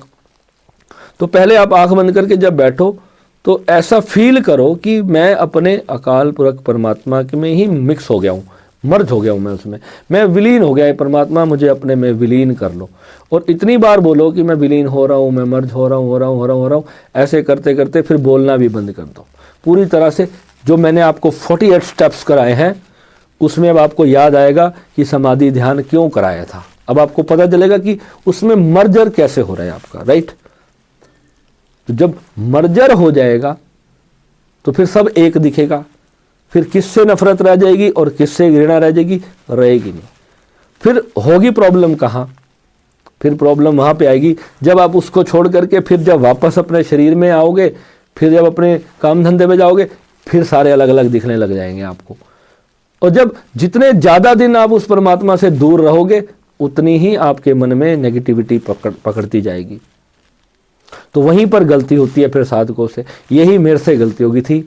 तो पहले आप आंख बंद करके जब बैठो तो ऐसा फील करो कि मैं अपने अकाल पुरख परमात्मा में ही मिक्स हो गया हूँ, मर्ज हो गया हूँ मैं उसमें, मैं विलीन हो गया है। परमात्मा मुझे अपने में विलीन कर लो। और इतनी बार बोलो कि मैं विलीन हो रहा हूँ, मैं मर्ज हो रहा हूँ। ऐसे करते करते फिर बोलना भी बंद कर दो पूरी तरह से। जो मैंने आपको 48 स्टेप्स कराए हैं उसमें अब आपको याद आएगा कि समाधि ध्यान क्यों कराया था। अब आपको पता चलेगा कि उसमें मर्जर कैसे हो रहा है आपका, राइट? तो जब मर्जर हो जाएगा तो फिर सब एक दिखेगा। फिर किससे नफरत रह जाएगी और किससे घृणा रह जाएगी? रहेगी नहीं। फिर होगी प्रॉब्लम कहाँ? फिर प्रॉब्लम वहाँ पे आएगी जब आप उसको छोड़ करके फिर जब वापस अपने शरीर में आओगे, फिर जब अपने काम धंधे में जाओगे, फिर सारे अलग अलग दिखने लग जाएंगे आपको। और जब जितने ज़्यादा दिन आप उस परमात्मा से दूर रहोगे, उतनी ही आपके मन में नेगेटिविटी पकड़ती जाएगी। तो वहीं पर गलती होती है फिर साधकों से। यही मेरे से गलती होगी थी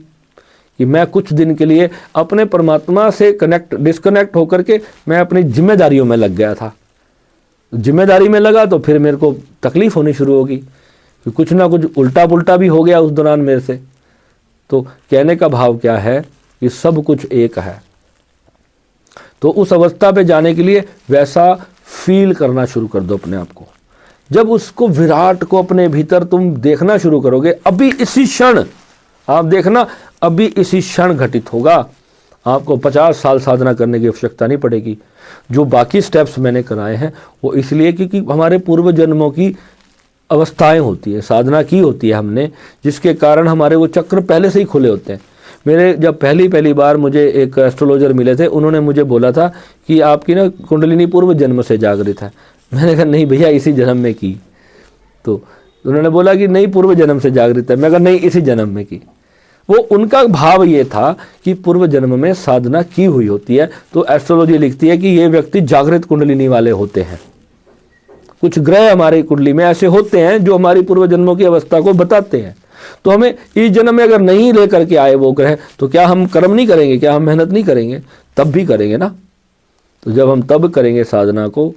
कि मैं कुछ दिन के लिए अपने परमात्मा से डिस्कनेक्ट होकर के मैं अपनी जिम्मेदारियों में लग गया था। जिम्मेदारी में लगा तो फिर मेरे को तकलीफ होनी शुरू होगी कि कुछ ना कुछ उल्टा पुल्टा भी हो गया उस दौरान मेरे से। तो कहने का भाव क्या है कि सब कुछ एक है। तो उस अवस्था पे जाने के लिए वैसा फील करना शुरू कर दो अपने आप को। जब उसको विराट को अपने भीतर तुम देखना शुरू करोगे, अभी इसी क्षण आप देखना, अभी इसी क्षण घटित होगा। आपको 50 साल साधना करने की आवश्यकता नहीं पड़ेगी। जो बाकी स्टेप्स मैंने कराए हैं वो इसलिए क्योंकि हमारे पूर्व जन्मों की अवस्थाएं होती है, साधना की होती है हमने, जिसके कारण हमारे वो चक्र पहले से ही खुले होते हैं। मेरे जब पहली बार मुझे एक एस्ट्रोलॉजर मिले थे, उन्होंने मुझे बोला था कि आपकी ना कुंडलिनी पूर्व जन्म से जागृत है। मैंने कहा नहीं भैया, इसी जन्म में की। तो उन्होंने बोला कि नहीं, पूर्व जन्म से जागृत है। मैं कहा नहीं, इसी जन्म में की। वो उनका भाव ये था कि पूर्व जन्म में साधना की हुई होती है। तो एस्ट्रोलॉजी लिखती है कि ये व्यक्ति जागृत कुंडलिनी वाले होते हैं। कुछ ग्रह हमारी कुंडली में ऐसे होते हैं जो हमारी पूर्व जन्मों की अवस्था को बताते हैं। तो हमें इस जन्म में अगर नहीं लेकर के आए वो ग्रह, तो क्या हम कर्म नहीं करेंगे? क्या हम मेहनत नहीं करेंगे? तब भी करेंगे ना। तो जब हम तब करेंगे साधना को।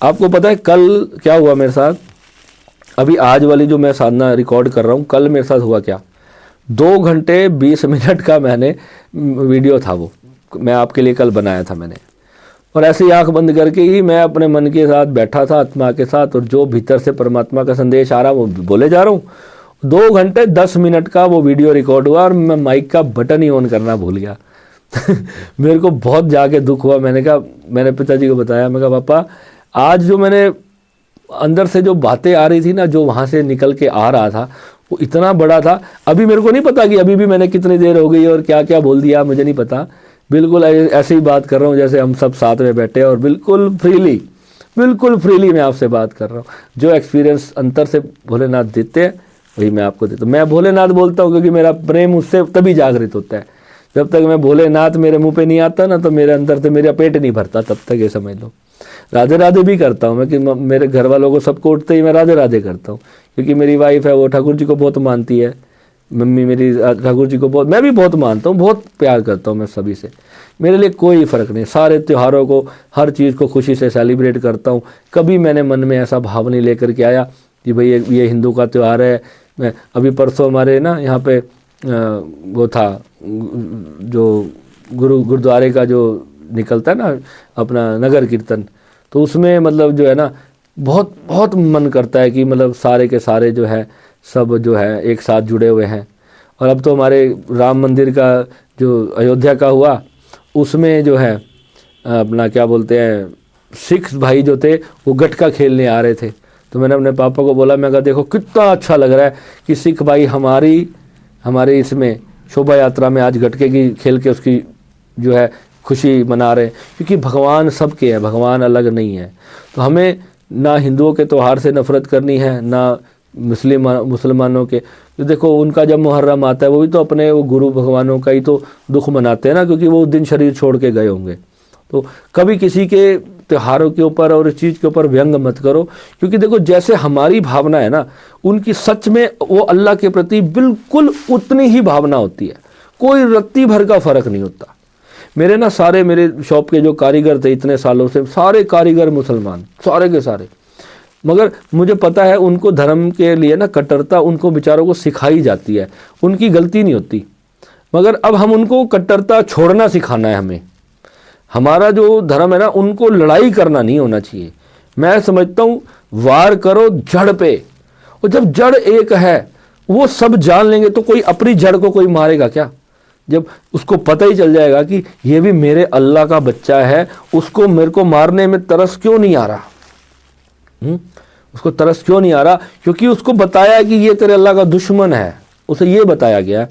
आपको पता है कल क्या हुआ मेरे साथ? अभी आज वाली जो मैं साधना रिकॉर्ड कर रहा हूँ, कल मेरे साथ हुआ क्या? 2 घंटे 20 मिनट का मैंने वीडियो था, वो मैं आपके लिए कल बनाया था मैंने। और ऐसे ही आंख बंद करके ही मैं अपने मन के साथ बैठा था, आत्मा के साथ, और जो भीतर से परमात्मा का संदेश आ रहा वो बोले जा रहा हूँ। 2 घंटे 10 मिनट का वो वीडियो रिकॉर्ड हुआ और मैं माइक का बटन ही ऑन करना भूल गया। मेरे को बहुत जाके दुख हुआ। मैंने कहा, मैंने पिताजी को बताया, मैं कहा पापा आज जो मैंने अंदर से जो बातें आ रही थी ना, जो वहाँ से निकल के आ रहा था, वो इतना बड़ा था। अभी मेरे को नहीं पता कि अभी भी मैंने कितनी देर हो गई और क्या क्या बोल दिया, मुझे नहीं पता। बिल्कुल ऐसे ही बात कर रहा हूँ जैसे हम सब साथ में बैठे और बिल्कुल फ्रीली मैं आपसे बात कर रहा हूँ। जो एक्सपीरियंस अंतर से भोलेनाथ देते हैं वही मैं आपको देता हूँ। मैं भोलेनाथ बोलता हूँ क्योंकि मेरा प्रेम उससे तभी जागृत होता है जब तक मैं भोलेनाथ मेरे मुंह पे नहीं आता ना, तो मेरे अंदर से मेरा पेट नहीं भरता तब तक, ये समझ लो। राधे राधे भी करता हूँ मैं, कि मेरे घर वालों को सबको उठते ही मैं राधे राधे करता हूँ, क्योंकि मेरी वाइफ है वो ठाकुर जी को बहुत मानती है, मम्मी मेरी ठाकुर जी को बहुत, मैं भी बहुत मानता हूँ, बहुत प्यार करता हूँ मैं सभी से। मेरे लिए कोई फ़र्क नहीं, सारे त्योहारों को, हर चीज़ को खुशी से सेलिब्रेट करता हूँ। कभी मैंने मन में ऐसा भाव नहीं लेकर के आया कि भाई ये हिंदू का त्यौहार है। मैं अभी परसों हमारे ना यहाँ पे वो था, जो गुरुद्वारे का जो निकलता है ना अपना नगर कीर्तन, तो उसमें मतलब जो है ना बहुत बहुत मन करता है कि मतलब सारे के सारे जो है सब जो है एक साथ जुड़े हुए हैं। और अब तो हमारे राम मंदिर का जो अयोध्या का हुआ, उसमें जो है अपना क्या बोलते हैं, सिख भाई जो थे वो गटका खेलने आ रहे थे। तो मैंने अपने पापा को बोला, मैं कहा देखो कितना अच्छा लग रहा है कि सिख भाई हमारे इसमें शोभा यात्रा में आज गटके की खेल के उसकी जो है खुशी मना रहे हैं, क्योंकि भगवान सबके हैं, भगवान अलग नहीं है। तो हमें ना हिंदुओं के त्यौहार से नफरत करनी है, ना मुसलमानों के। तो देखो उनका जब मुहर्रम आता है, वो भी तो अपने वो गुरु भगवानों का ही तो दुख मनाते हैं ना, क्योंकि वो उस दिन शरीर छोड़ के गए होंगे। तो कभी किसी के त्योहारों के ऊपर और इस चीज़ के ऊपर व्यंग मत करो, क्योंकि देखो जैसे हमारी भावना है ना, उनकी सच में वो अल्लाह के प्रति बिल्कुल उतनी ही भावना होती है, कोई रत्ती भर का फर्क नहीं होता। मेरे ना सारे मेरे शॉप के जो कारीगर थे इतने सालों से, सारे कारीगर मुसलमान, सारे के सारे। मगर मुझे पता है उनको धर्म के लिए ना कट्टरता उनको बेचारों को सिखाई जाती है, उनकी गलती नहीं होती। मगर अब हम उनको कट्टरता छोड़ना सिखाना है हमें। हमारा जो धर्म है ना, उनको लड़ाई करना नहीं होना चाहिए। मैं समझता हूँ वार करो जड़ पे, और जब जड़ एक है वो सब जान लेंगे तो कोई अपनी जड़ को कोई मारेगा क्या? जब उसको पता ही चल जाएगा कि ये भी मेरे अल्लाह का बच्चा है, उसको मेरे को मारने में तरस क्यों नहीं आ रहा? उसको तरस क्यों नहीं आ रहा? क्योंकि उसको बताया कि ये तेरे अल्लाह का दुश्मन है। उसे ये बताया गया।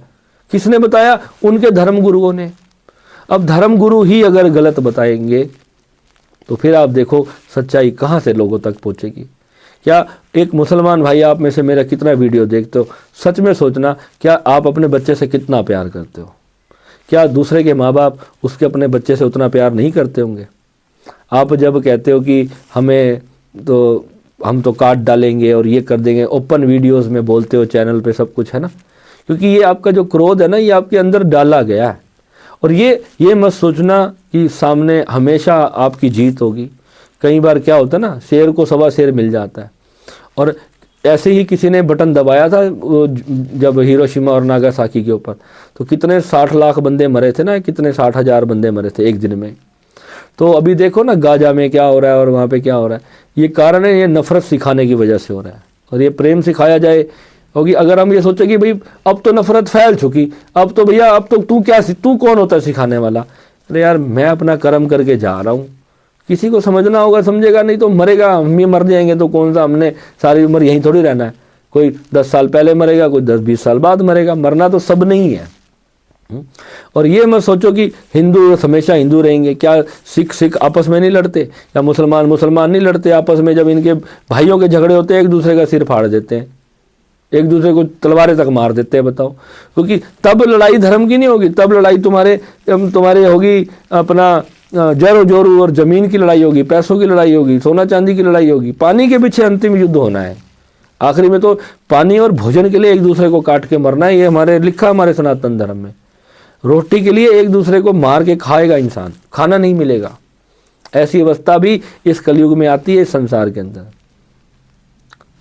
किसने बताया? उनके धर्म गुरुओं ने। अब धर्म गुरु ही अगर गलत बताएंगे तो फिर आप देखो सच्चाई कहाँ से लोगों तक पहुँचेगी। क्या एक मुसलमान भाई आप में से मेरा कितना वीडियो देखते हो, सच में सोचना, क्या आप अपने बच्चे से कितना प्यार करते हो? क्या दूसरे के माँ बाप उसके अपने बच्चे से उतना प्यार नहीं करते होंगे? आप जब कहते हो कि हम तो काट डालेंगे और ये कर देंगे, ओपन वीडियोस में बोलते हो, चैनल पे सब कुछ है ना, क्योंकि ये आपका जो क्रोध है ना, ये आपके अंदर डाला गया है। और ये मत सोचना कि सामने हमेशा आपकी जीत होगी। कई बार क्या होता है ना, शेर को सवा शेर मिल जाता है। और ऐसे ही किसी ने बटन दबाया था जब हिरोशिमा और नागासाकी के ऊपर, तो कितने 60 लाख बंदे मरे थे ना, कितने 60,000 बंदे मरे थे एक दिन में। तो अभी देखो ना गाजा में क्या हो रहा है और वहाँ पे क्या हो रहा है। ये कारण है, ये नफरत सिखाने की वजह से हो रहा है। और ये प्रेम सिखाया जाए, क्योंकि अगर हम ये सोचे कि भाई अब तो नफरत फैल चुकी, अब तो भैया अब तो तू कौन होता है सिखाने वाला? अरे यार मैं अपना कर्म करके जा रहा हूँ, किसी को समझना होगा समझेगा, नहीं तो मरेगा। हम ही मर जाएंगे तो कौन सा, हमने सारी उम्र यहीं थोड़ी रहना है। कोई 10 साल पहले मरेगा, कोई 10-20 साल बाद मरेगा, मरना तो सब नहीं है। और ये मत सोचो कि हिंदू हमेशा हिंदू रहेंगे। क्या सिख आपस में नहीं लड़ते, या मुसलमान नहीं लड़ते आपस में? जब इनके भाइयों के झगड़े होते हैं एक दूसरे का सिर फाड़ देते हैं, एक दूसरे को तलवारें तक मार देते हैं। बताओ, क्योंकि तब लड़ाई धर्म की नहीं होगी, तब लड़ाई तुम्हारे होगी अपना जरो जोरू और जमीन की लड़ाई होगी, पैसों की लड़ाई होगी, सोना चांदी की लड़ाई होगी। पानी के पीछे अंतिम युद्ध होना है। आखिरी में तो पानी और भोजन के लिए एक दूसरे को काट के मरना है। ये हमारे लिखा हमारे सनातन धर्म में। रोटी के लिए एक दूसरे को मार के खाएगा इंसान, खाना नहीं मिलेगा। ऐसी अवस्था भी इस कलयुग में आती है इस संसार के अंदर।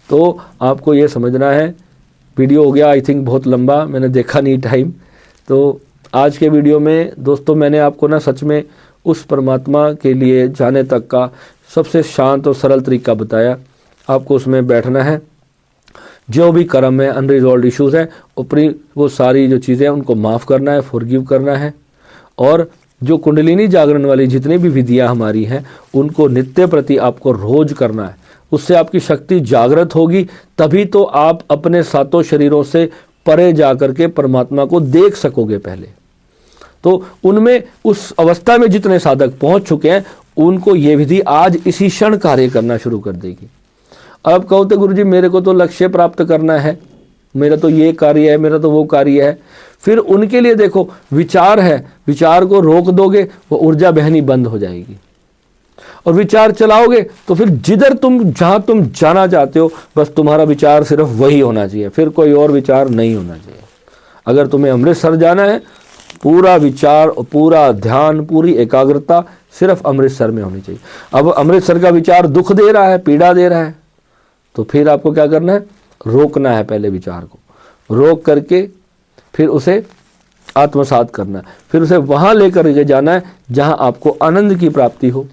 तो आपको ये समझना है। वीडियो हो गया आई थिंक बहुत लंबा, मैंने देखा नहीं टाइम। तो आज के वीडियो में दोस्तों मैंने आपको ना सच में उस परमात्मा के लिए जाने तक का सबसे शांत और सरल तरीका बताया। आपको उसमें बैठना है, जो भी कर्म है, अनरिजॉल्व इश्यूज़ है, अपनी वो सारी जो चीज़ें हैं उनको माफ़ करना है, फॉरगिव करना है। और जो कुंडलिनी जागरण वाली जितनी भी विधियां हमारी हैं उनको नित्य प्रति आपको रोज करना है। उससे आपकी शक्ति जागृत होगी, तभी तो आप अपने सातों शरीरों से परे जाकर के परमात्मा को देख सकोगे। पहले तो उनमें उस अवस्था में जितने साधक पहुंच चुके हैं उनको ये विधि आज इसी क्षण कार्य करना शुरू कर देगी। अब कहो तो गुरुजी मेरे को तो लक्ष्य प्राप्त करना है, मेरा तो ये कार्य है, मेरा तो वो कार्य है। फिर उनके लिए देखो विचार है, विचार को रोक दोगे वो ऊर्जा बहनी बंद हो जाएगी, और विचार चलाओगे तो फिर जहां तुम जाना चाहते हो बस तुम्हारा विचार सिर्फ वही होना चाहिए, फिर कोई और विचार नहीं होना चाहिए। अगर तुम्हें अमृतसर जाना है, पूरा विचार और पूरा ध्यान, पूरी एकाग्रता सिर्फ अमृतसर में होनी चाहिए। अब अमृतसर का विचार दुख दे रहा है, पीड़ा दे रहा है, तो फिर आपको क्या करना है, रोकना है। पहले विचार को रोक करके फिर उसे आत्मसात करना है, फिर उसे वहां लेकर के जाना है जहां आपको आनंद की प्राप्ति हो।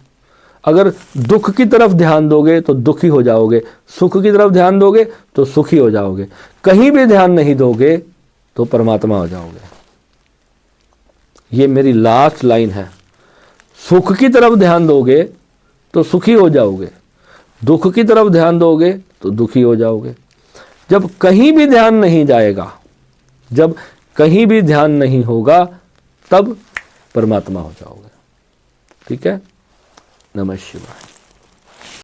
अगर दुख की तरफ ध्यान दोगे तो दुखी हो जाओगे, सुख की तरफ ध्यान दोगे तो सुखी हो जाओगे, कहीं भी ध्यान नहीं दोगे तो परमात्मा हो जाओगे। ये मेरी लास्ट लाइन है। सुख की तरफ ध्यान दोगे तो सुखी हो जाओगे, दुख की तरफ ध्यान दोगे तो दुखी हो जाओगे। जब कहीं भी ध्यान नहीं जाएगा, जब कहीं भी ध्यान नहीं होगा, तब परमात्मा हो जाओगे। ठीक है। नमः शिवाय।